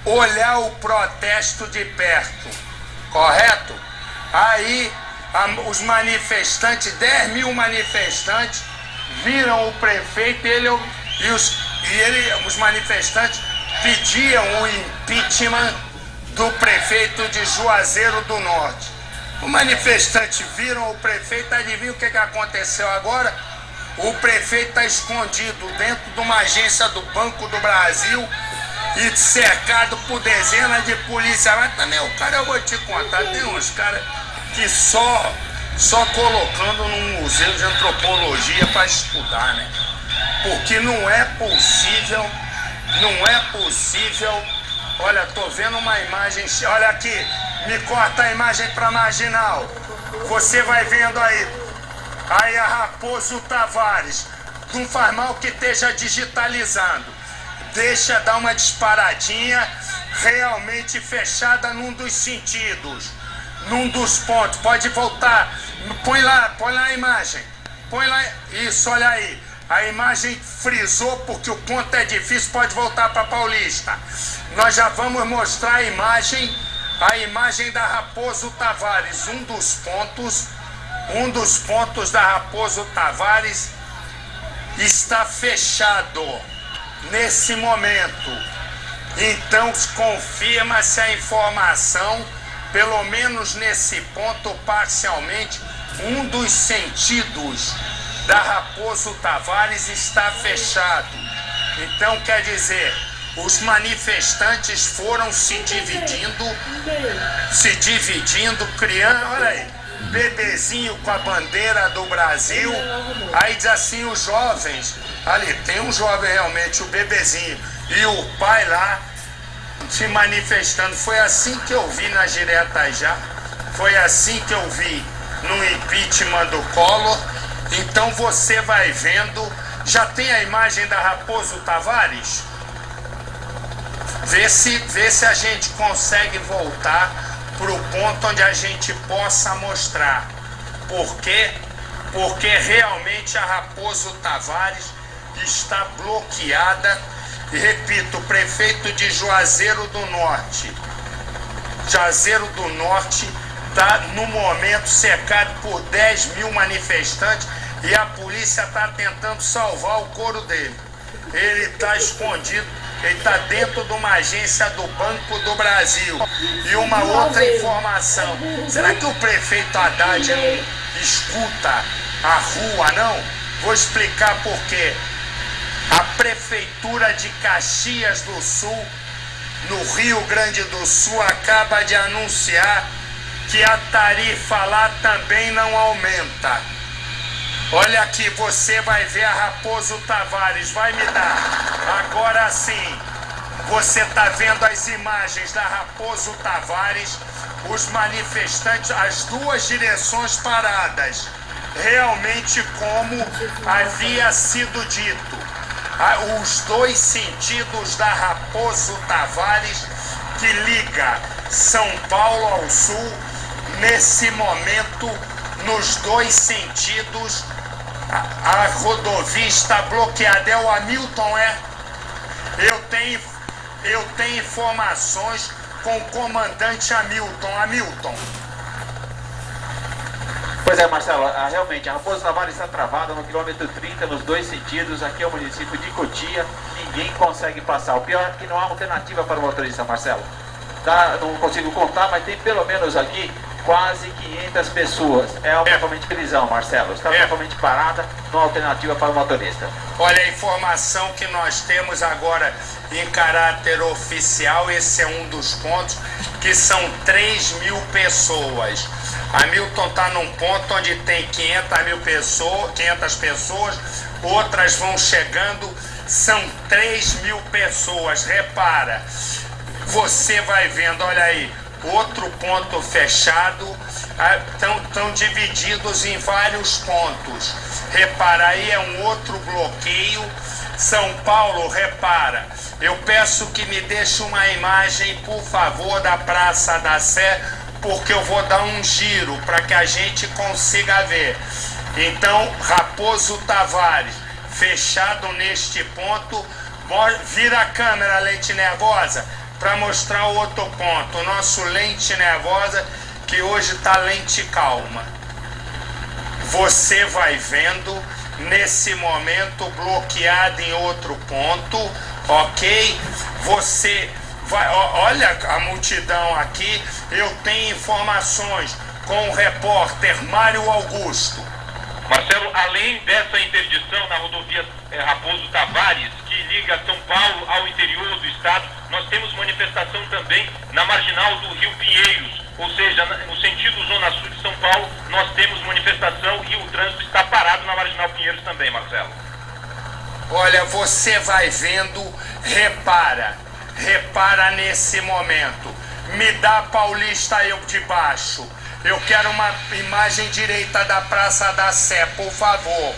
olhar o protesto de perto, correto? Aí os manifestantes, 10 mil manifestantes, viram o prefeito os manifestantes pediam o impeachment do prefeito de Juazeiro do Norte. Os manifestantes viram o prefeito, adivinha o que aconteceu agora? O prefeito está escondido dentro de uma agência do Banco do Brasil e cercado por dezenas de polícia. Mas também o cara, eu vou te contar, tem uns caras que só colocando num museu de antropologia para estudar, né? Porque não é possível, olha, tô vendo uma imagem, olha aqui, me corta a imagem para marginal, você vai vendo aí a Raposo Tavares, não faz mal que esteja digitalizando, deixa dar uma disparadinha realmente fechada num dos sentidos, num dos pontos, pode voltar, põe lá a imagem, põe lá, isso, olha aí, a imagem frisou porque o ponto é difícil, pode voltar para Paulista, nós já vamos mostrar a imagem da Raposo Tavares, um dos pontos da Raposo Tavares está fechado nesse momento, então confirma-se a informação, pelo menos nesse ponto parcialmente, um dos sentidos da Raposo Tavares está fechado, então quer dizer, os manifestantes foram se dividindo, criando, olha aí, bebezinho com a bandeira do Brasil, aí diz assim, os jovens, ali tem um jovem realmente, o bebezinho, e o pai lá se manifestando, foi assim que eu vi nas diretas já, foi assim que eu vi no impeachment do Collor, então você vai vendo, já tem a imagem da Raposo Tavares? Vê se a gente consegue voltar para o ponto onde a gente possa mostrar. Por quê? Porque realmente a Raposo Tavares está bloqueada. E repito, o prefeito de Juazeiro do Norte está no momento cercado por 10 mil manifestantes e a polícia está tentando salvar o couro dele. Ele está escondido. Ele está dentro de uma agência do Banco do Brasil. E uma outra informação. Será que o prefeito Haddad não escuta a rua, não? Vou explicar por quê. A Prefeitura de Caxias do Sul, no Rio Grande do Sul, acaba de anunciar que a tarifa lá também não aumenta. Olha aqui, você vai ver a Raposo Tavares, vai me dar. Agora sim, você está vendo as imagens da Raposo Tavares, os manifestantes, as duas direções paradas, realmente como havia sido dito. Os dois sentidos da Raposo Tavares, que liga São Paulo ao Sul, nesse momento, nos dois sentidos, a rodovia está bloqueada. É o Hamilton, é? Eu tenho informações com o comandante Hamilton.
Pois é, Marcelo, realmente a Raposo Tavares está travada no quilômetro 30, nos dois sentidos. Aqui é o município de Cotia, ninguém consegue passar. O pior é que não há alternativa para o motorista, Marcelo. Não consigo contar, mas tem pelo menos aqui quase 500 pessoas. É totalmente prisão, Marcelo. Está totalmente parada, não há alternativa para o motorista.
Olha a informação que nós temos agora em caráter oficial, esse é um dos pontos, que são 3 mil pessoas. Hamilton está num ponto onde tem 500 pessoas, outras vão chegando, são 3 mil pessoas. Repara, você vai vendo, olha aí, outro ponto fechado, estão divididos em vários pontos. Repara, aí é um outro bloqueio. São Paulo, repara, eu peço que me deixe uma imagem, por favor, da Praça da Sé, porque eu vou dar um giro para que a gente consiga ver. Então, Raposo Tavares, fechado neste ponto. Vira a câmera, Lente Nervosa, para mostrar o outro ponto. O nosso Lente Nervosa, que hoje está lente calma. Você vai vendo, nesse momento, bloqueado em outro ponto, ok? Você vai, olha a multidão aqui, eu tenho informações com o repórter Mário Augusto.
Marcelo, além dessa interdição na rodovia Raposo Tavares, que liga São Paulo ao interior do estado, nós temos manifestação também na marginal do Rio Pinheiros, ou seja, no sentido Zona Sul de São Paulo, nós temos manifestação e o trânsito está parado na marginal Pinheiros também, Marcelo.
Olha, você vai vendo, repara nesse momento. Me dá Paulista eu de baixo. Eu quero uma imagem direita da Praça da Sé, por favor.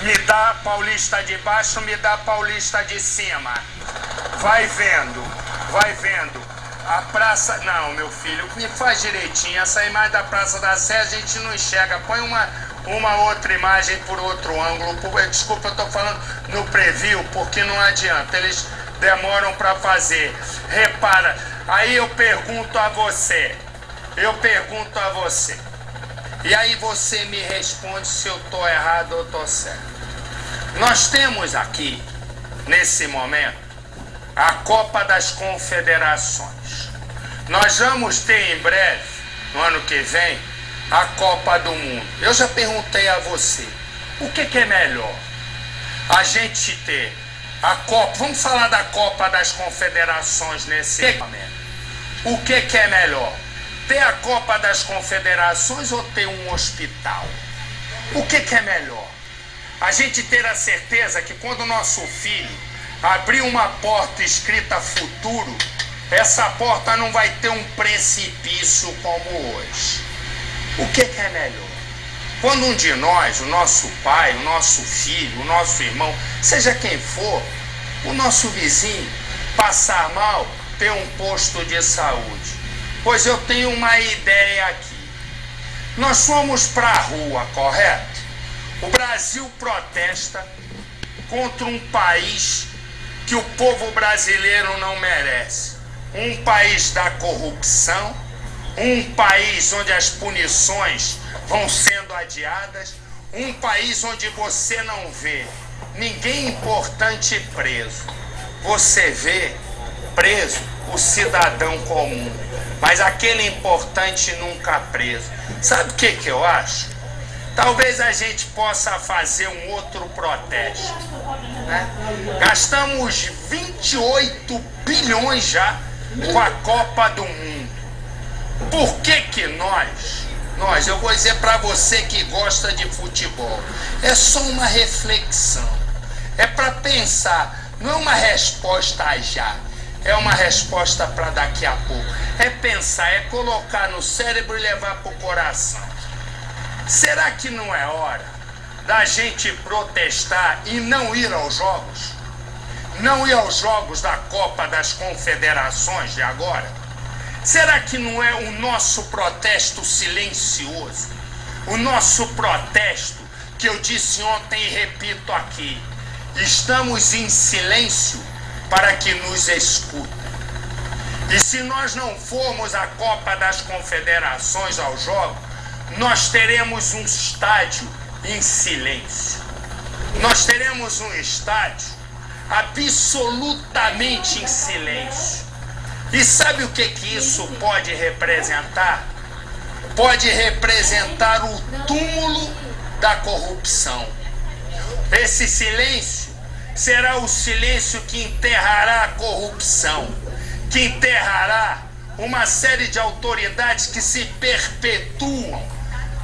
Me dá Paulista de baixo, me dá Paulista de cima. Vai vendo. A praça... Não, meu filho, me faz direitinho. Essa imagem da Praça da Sé a gente não enxerga. Põe uma outra imagem por outro ângulo. Desculpa, eu tô falando no preview, porque não adianta. Eles demoram para fazer. Repara, aí eu pergunto a você. E aí você me responde se eu tô errado ou tô certo. Nós temos aqui, nesse momento, a Copa das Confederações. Nós vamos ter em breve, no ano que vem, a Copa do Mundo. Eu já perguntei a você, o que é melhor? A gente ter a Copa, vamos falar da Copa das Confederações nesse momento. O que é melhor? Ter a Copa das Confederações ou ter um hospital? O que é melhor? A gente ter a certeza que quando o nosso filho abrir uma porta escrita futuro, essa porta não vai ter um precipício como hoje. O que é melhor? Quando um de nós, o nosso pai, o nosso filho, o nosso irmão, seja quem for, o nosso vizinho, passar mal, ter um posto de saúde. Pois eu tenho uma ideia aqui. Nós fomos para a rua, correto? O Brasil protesta contra um país que o povo brasileiro não merece. Um país da corrupção, um país onde as punições vão sendo adiadas, um país onde você não vê ninguém importante preso. Você vê preso o cidadão comum, mas aquele importante nunca preso. Sabe o que eu acho? Talvez a gente possa fazer um outro protesto, né? Gastamos 28 bilhões já com a Copa do Mundo. Por que nós, eu vou dizer para você que gosta de futebol, é só uma reflexão, é para pensar, não é uma resposta já, é uma resposta para daqui a pouco, é pensar, é colocar no cérebro e levar para o coração. Será que não é hora da gente protestar e não ir aos jogos? Não ir aos jogos da Copa das Confederações de agora? Será que não é o nosso protesto silencioso? O nosso protesto que eu disse ontem e repito aqui. Estamos em silêncio para que nos escutem. E se nós não formos à Copa das Confederações aos jogos, nós teremos um estádio em silêncio. Nós teremos um estádio absolutamente em silêncio. E sabe o que isso pode representar? Pode representar o túmulo da corrupção. Esse silêncio será o silêncio que enterrará a corrupção, que enterrará uma série de autoridades que se perpetuam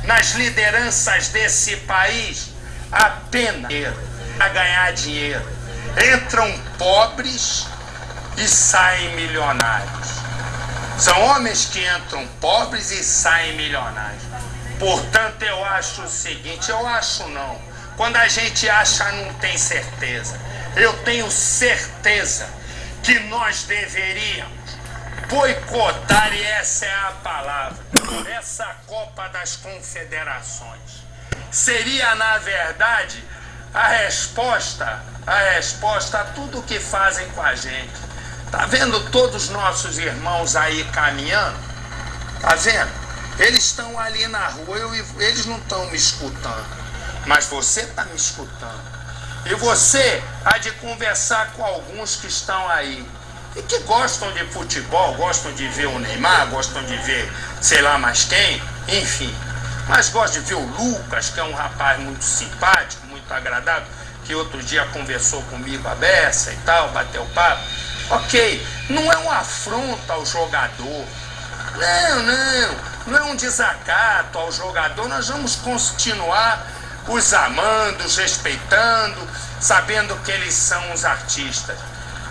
nas lideranças desse país apenas a ganhar dinheiro. Entram pobres e saem milionários. São homens que entram pobres e saem milionários. Portanto, eu acho o seguinte, quando a gente acha, não tem certeza. Eu tenho certeza que nós deveríamos boicotar, e essa é a palavra, essa Copa das Confederações. Seria, na verdade, a resposta a tudo que fazem com a gente. Tá vendo todos os nossos irmãos aí caminhando? Tá vendo? Eles estão ali na rua, eles não estão me escutando, mas você está me escutando. E você há de conversar com alguns que estão aí e que gostam de futebol, gostam de ver o Neymar, gostam de ver sei lá mais quem, enfim. Mas gostam de ver o Lucas, que é um rapaz muito simpático, muito agradável, que outro dia conversou comigo a beça e tal, bateu papo. Ok, não é uma afronta ao jogador. Não é um desacato ao jogador. Nós vamos continuar os amando, os respeitando, sabendo que eles são os artistas.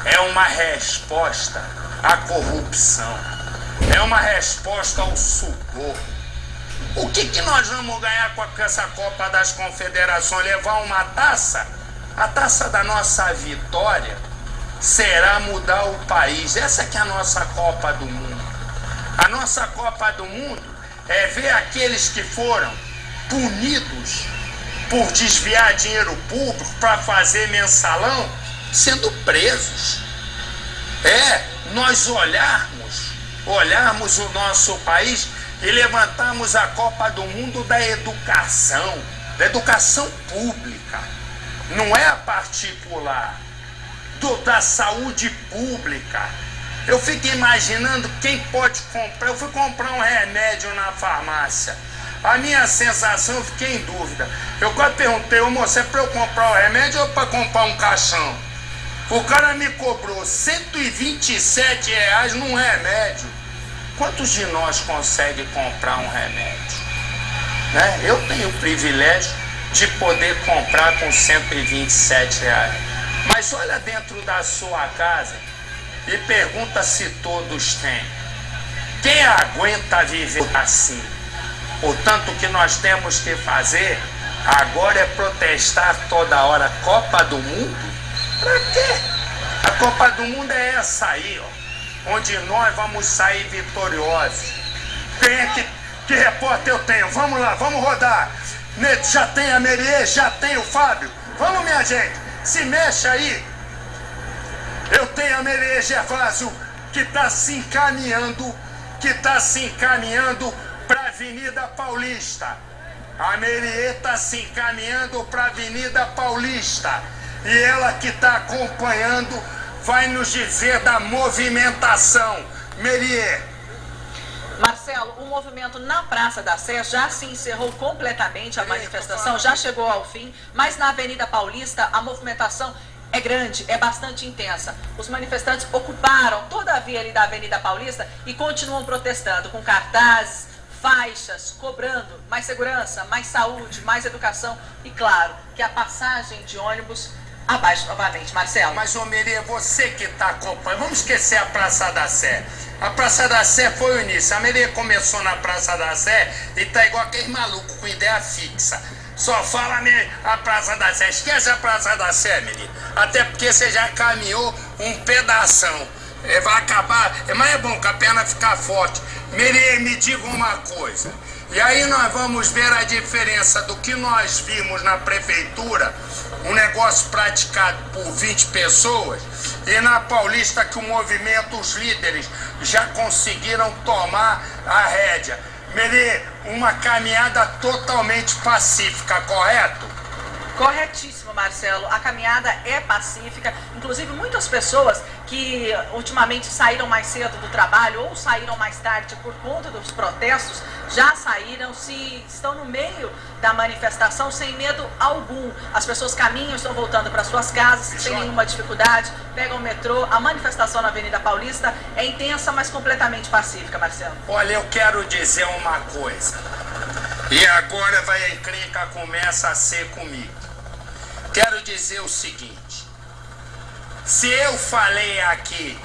É uma resposta à corrupção. É uma resposta ao suborno. O que nós vamos ganhar com essa Copa das Confederações? Levar uma taça? A taça da nossa vitória será mudar o país. Essa que é a nossa Copa do Mundo. A nossa Copa do Mundo é ver aqueles que foram punidos por desviar dinheiro público para fazer mensalão sendo presos. Nós olharmos o nosso país e levantarmos a Copa do Mundo da educação pública, não é a particular, da saúde pública. Eu fico imaginando quem pode comprar. Eu fui comprar um remédio na farmácia. A minha sensação, eu fiquei em dúvida. Eu quase perguntei, moço, é para eu comprar o remédio ou para comprar um caixão? O cara me cobrou R$127 num remédio. Quantos de nós conseguem comprar um remédio? Né? Eu tenho o privilégio de poder comprar com R$127. Mas olha dentro da sua casa e pergunta se todos têm. Quem aguenta viver assim? Portanto, o que nós temos que fazer agora é protestar toda hora. Copa do Mundo? Pra quê? A Copa do Mundo é essa aí, ó, onde nós vamos sair vitoriosos. Que repórter eu tenho? Vamos lá, vamos rodar. Já tem a Meriê, já tem o Fábio. Vamos, minha gente, se mexe aí. Eu tenho a Meriê Gervásio, que está se encaminhando para a Avenida Paulista. A Meriê está se encaminhando para a Avenida Paulista. E ela que está acompanhando vai nos dizer da movimentação. Meriê.
Marcelo, o movimento na Praça da Sé já se encerrou completamente, a manifestação já chegou ao fim, mas na Avenida Paulista a movimentação é grande, é bastante intensa. Os manifestantes ocuparam toda a via ali da Avenida Paulista e continuam protestando com cartazes, faixas, cobrando mais segurança, mais saúde, mais educação e, claro, que a passagem de ônibus abaixo novamente. Marcelo.
Mas, ô Meriê, você que está acompanhando, vamos esquecer a Praça da Sé. A Praça da Sé foi o início. A Meriê começou na Praça da Sé e tá igual aquele maluco com ideia fixa. Só fala a Praça da Sé. Esquece a Praça da Sé, Meriê. Até porque você já caminhou um pedação. Vai acabar, mas é bom que a perna ficar forte. Meriê, me diga uma coisa. E aí nós vamos ver a diferença do que nós vimos na prefeitura, um negócio praticado por 20 pessoas, e na Paulista que o movimento, os líderes, já conseguiram tomar a rédea. Meriê, uma caminhada totalmente pacífica, correto?
Corretíssimo, Marcelo. A caminhada é pacífica. Inclusive, muitas pessoas que ultimamente saíram mais cedo do trabalho ou saíram mais tarde por conta dos protestos, já saíram, estão no meio da manifestação sem medo algum. As pessoas caminham, estão voltando para suas casas sem nenhuma dificuldade, pegam o metrô. A manifestação na Avenida Paulista é intensa, mas completamente pacífica, Marcelo.
Olha, eu quero dizer uma coisa. E agora a encrenca começa a ser comigo. Quero dizer o seguinte. Se eu falei aqui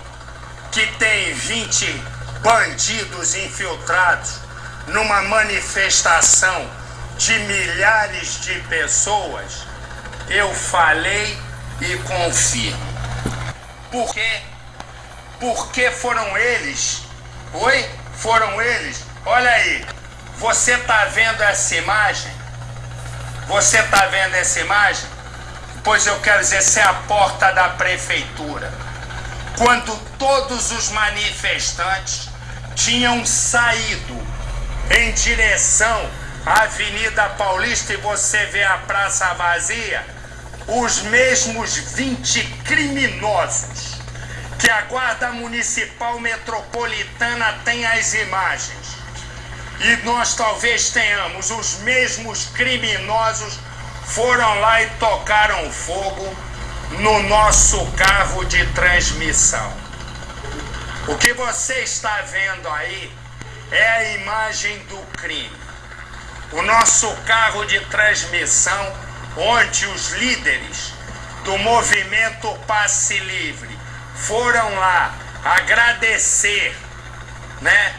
que tem 20 bandidos infiltrados numa manifestação de milhares de pessoas, eu falei e confirmo. Por quê? Porque foram eles. Oi? Foram eles. Olha aí. Você tá vendo essa imagem? Você tá vendo essa imagem? Pois eu quero dizer, essa é a porta da prefeitura. Quando todos os manifestantes tinham saído em direção à Avenida Paulista e você vê a praça vazia, os mesmos 20 criminosos que a Guarda Municipal Metropolitana tem as imagens. E nós talvez tenhamos os mesmos criminosos foram lá e tocaram fogo no nosso carro de transmissão. O que você está vendo aí é a imagem do crime. O nosso carro de transmissão, onde os líderes do movimento Passe Livre foram lá agradecer, né,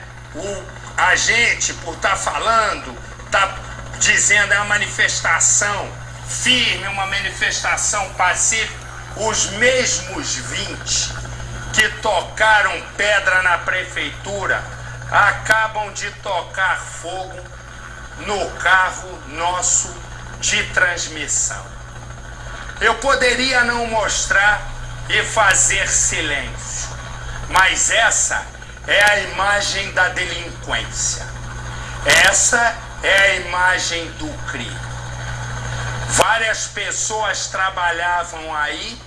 a gente por estar falando, tá dizendo é uma manifestação firme, uma manifestação pacífica. Os mesmos 20 que tocaram pedra na prefeitura acabam de tocar fogo no carro nosso de transmissão. Eu poderia não mostrar e fazer silêncio, mas essa é a imagem da delinquência. Essa é a imagem do crime. Várias pessoas trabalhavam aí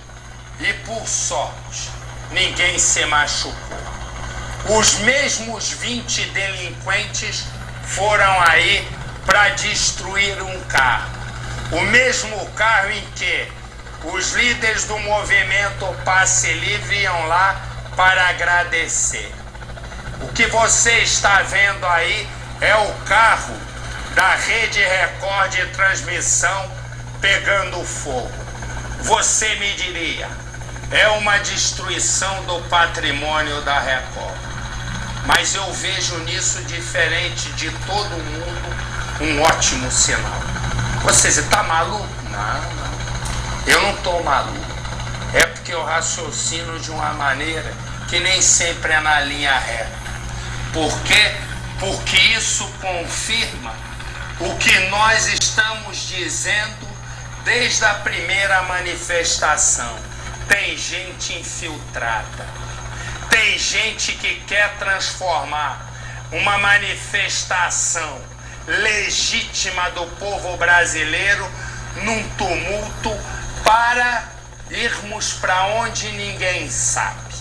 e, por sorte, ninguém se machucou. Os mesmos 20 delinquentes foram aí para destruir um carro. O mesmo carro em que os líderes do movimento Passe Livre iam lá para agradecer. O que você está vendo aí é o carro da Rede Record de transmissão pegando fogo. Você me diria, é uma destruição do patrimônio da Record. Mas eu vejo nisso, diferente de todo mundo, um ótimo sinal. Você está maluco? Não. Eu não estou maluco. É porque eu raciocino de uma maneira que nem sempre é na linha reta. Por quê? Porque isso confirma o que nós estamos dizendo desde a primeira manifestação. Tem gente infiltrada. Tem gente que quer transformar uma manifestação legítima do povo brasileiro num tumulto para irmos para onde ninguém sabe.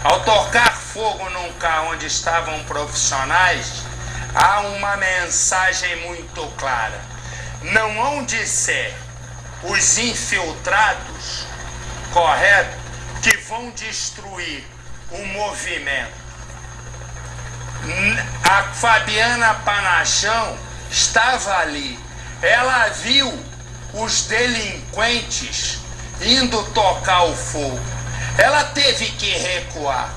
Ao tocar fogo num carro onde estavam profissionais, há uma mensagem muito clara. Não hão de ser os infiltrados, correto, que vão destruir o movimento. A Fabiana Panachão estava ali. Ela viu os delinquentes indo tocar o fogo. Ela teve que recuar.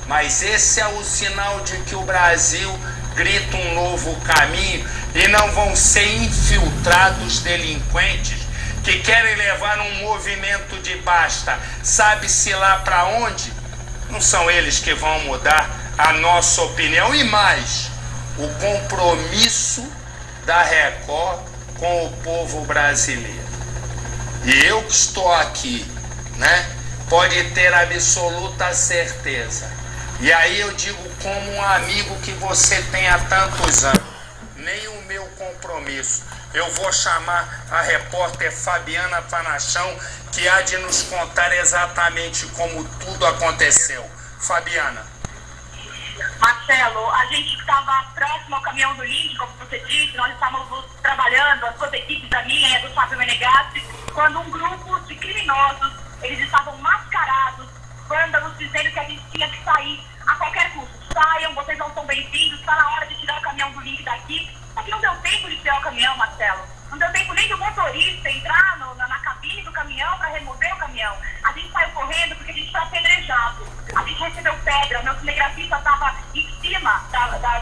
Mas esse é o sinal de que o Brasil grita um novo caminho e não vão ser infiltrados delinquentes que querem levar um movimento de basta, sabe-se lá para onde. Não são eles que vão mudar a nossa opinião. E mais, o compromisso da Record com o povo brasileiro. E eu que estou aqui, né, pode ter absoluta certeza. E aí eu digo como um amigo que você tem há tantos anos, nem o meu compromisso. Eu vou chamar a repórter Fabiana Panachão, que há de nos contar exatamente como tudo aconteceu. Fabiana.
Marcelo, a gente estava próximo ao caminhão do link, como você disse, nós estávamos trabalhando, as duas equipes da minha e a do Fábio Menegatti, quando um grupo de criminosos, eles estavam mascarados, vândalos, dizendo que a gente tinha que sair a qualquer custo. Saiam, vocês não são bem-vindos, está na hora de tirar o caminhão do link daqui. Só que não deu tempo de tirar o caminhão, Marcelo. Não deu tempo nem do motorista entrar na cabine do caminhão para remover o caminhão. A gente saiu correndo porque a gente foi apedrejado. A gente recebeu pedra, o meu cinegrafista estava em cima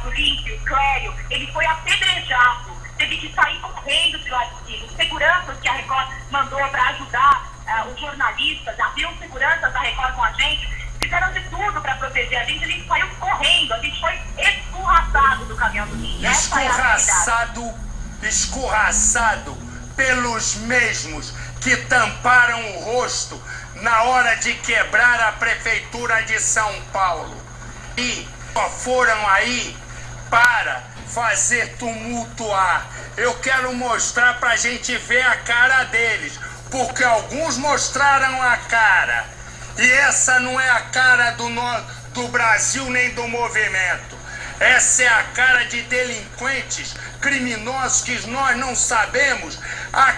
do link, o Clério. Ele foi apedrejado. Teve que sair correndo de lá de cima. Os seguranças que a Record mandou para ajudar os jornalistas, haviam seguranças da Record com a gente, fizeram de tudo para proteger a gente saiu correndo, a gente foi escorraçado do caminhão do link.
Escorraçado pelos mesmos que tamparam o rosto na hora de quebrar a prefeitura de São Paulo. E foram aí para fazer tumultuar. Eu quero mostrar para a gente ver a cara deles, porque alguns mostraram a cara. E essa não é a cara do Brasil nem do movimento. Essa é a cara de delinquentes, criminosos, que nós não sabemos a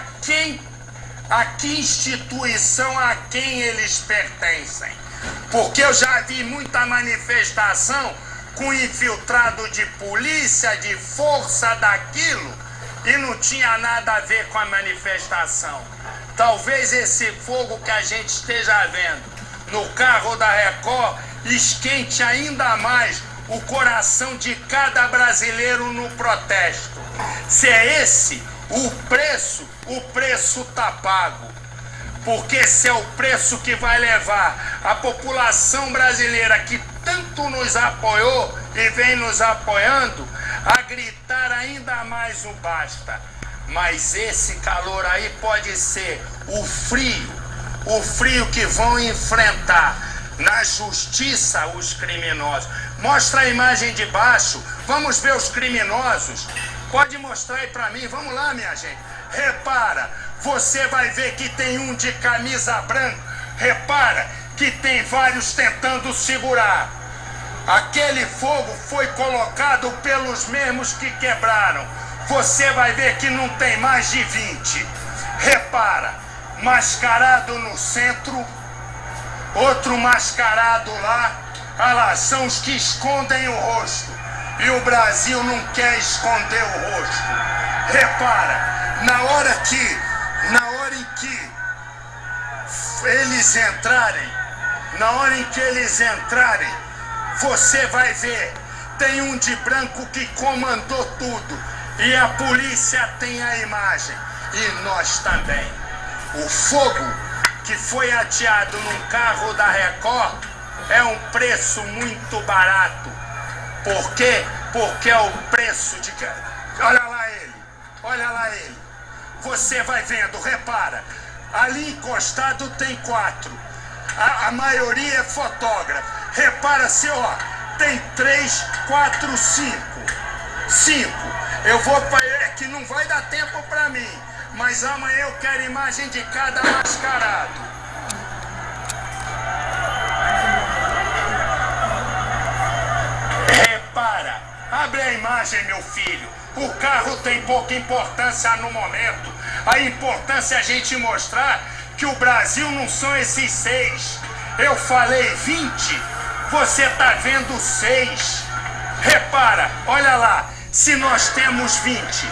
que instituição, a quem eles pertencem. Porque eu já vi muita manifestação com infiltrado de polícia, de força daquilo, e não tinha nada a ver com a manifestação. Talvez esse fogo que a gente esteja vendo no carro da Record esquente ainda mais o coração de cada brasileiro no protesto. Se é esse o preço tá pago. Porque esse é o preço que vai levar a população brasileira que tanto nos apoiou e vem nos apoiando a gritar ainda mais o basta. Mas esse calor aí pode ser o frio que vão enfrentar na justiça os criminosos. Mostra a imagem de baixo, vamos ver os criminosos. Pode mostrar aí pra mim, vamos lá, minha gente. Repara, você vai ver que tem um de camisa branca. Repara que tem vários tentando segurar. Aquele fogo foi colocado pelos mesmos que quebraram. Você vai ver que não tem mais de 20. Repara, mascarado no centro, outro mascarado lá. Ah lá, são os que escondem o rosto. E o Brasil não quer esconder o rosto. Repara, na hora em que eles entrarem, você vai ver, tem um de branco que comandou tudo. E a polícia tem a imagem. E nós também. O fogo que foi ateado num carro da Record é um preço muito barato. Por quê? Porque é o preço de... Olha lá ele. Você vai vendo, repara. Ali encostado tem 4. A maioria é fotógrafo. Repara-se, ó. Tem 3, 4, 5. 5. Eu vou para... É que não vai dar tempo para mim. Mas amanhã eu quero imagem de cada mascarado. Repara. Abre a imagem, meu filho. O carro tem pouca importância no momento. A importância é a gente mostrar que o Brasil não são esses 6. Eu falei 20, você tá vendo 6. Repara, olha lá, se nós temos 20,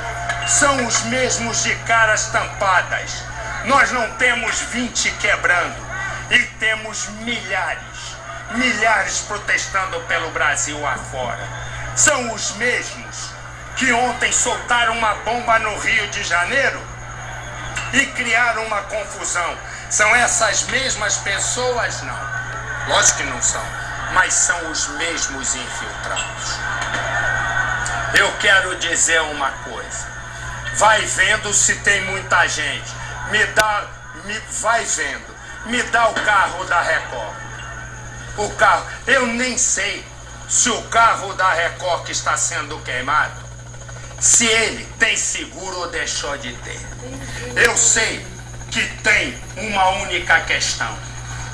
são os mesmos de caras tampadas. Nós não temos 20 quebrando e temos milhares protestando pelo Brasil afora. São os mesmos que ontem soltaram uma bomba no Rio de Janeiro e criaram uma confusão. São essas mesmas pessoas? Não. Lógico que não são. Mas são os mesmos infiltrados. Eu quero dizer uma coisa. Vai vendo se tem muita gente. Vai vendo. Me dá o carro da Record. O carro. Eu nem sei se o carro da Record que está sendo queimado, se ele tem seguro ou deixou de ter. Eu sei que tem uma única questão.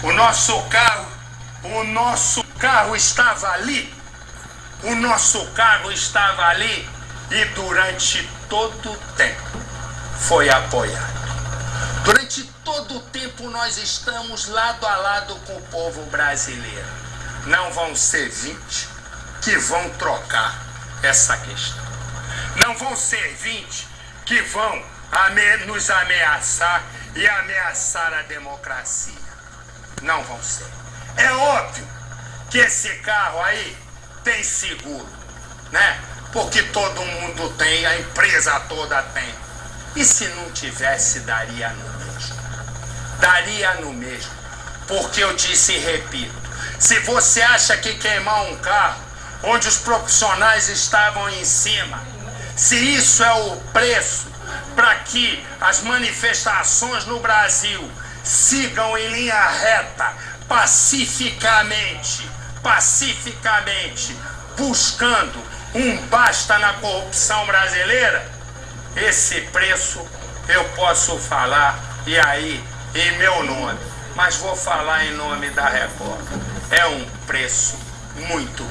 O nosso carro estava ali. O nosso carro estava ali e durante todo o tempo foi apoiado. Durante todo o tempo nós estamos lado a lado com o povo brasileiro. Não vão ser 20 que vão trocar essa questão. Não vão ser 20 que vão nos ameaçar e ameaçar a democracia. Não vão ser. É óbvio que esse carro aí tem seguro, né? Porque todo mundo tem, a empresa toda tem. E se não tivesse, daria no mesmo. Daria no mesmo. Porque eu disse e repito, se você acha que queimar um carro onde os profissionais estavam em cima, se isso é o preço para que as manifestações no Brasil sigam em linha reta, pacificamente, buscando um basta na corrupção brasileira, esse preço eu posso falar, e aí, em meu nome, mas vou falar em nome da Record. É um preço muito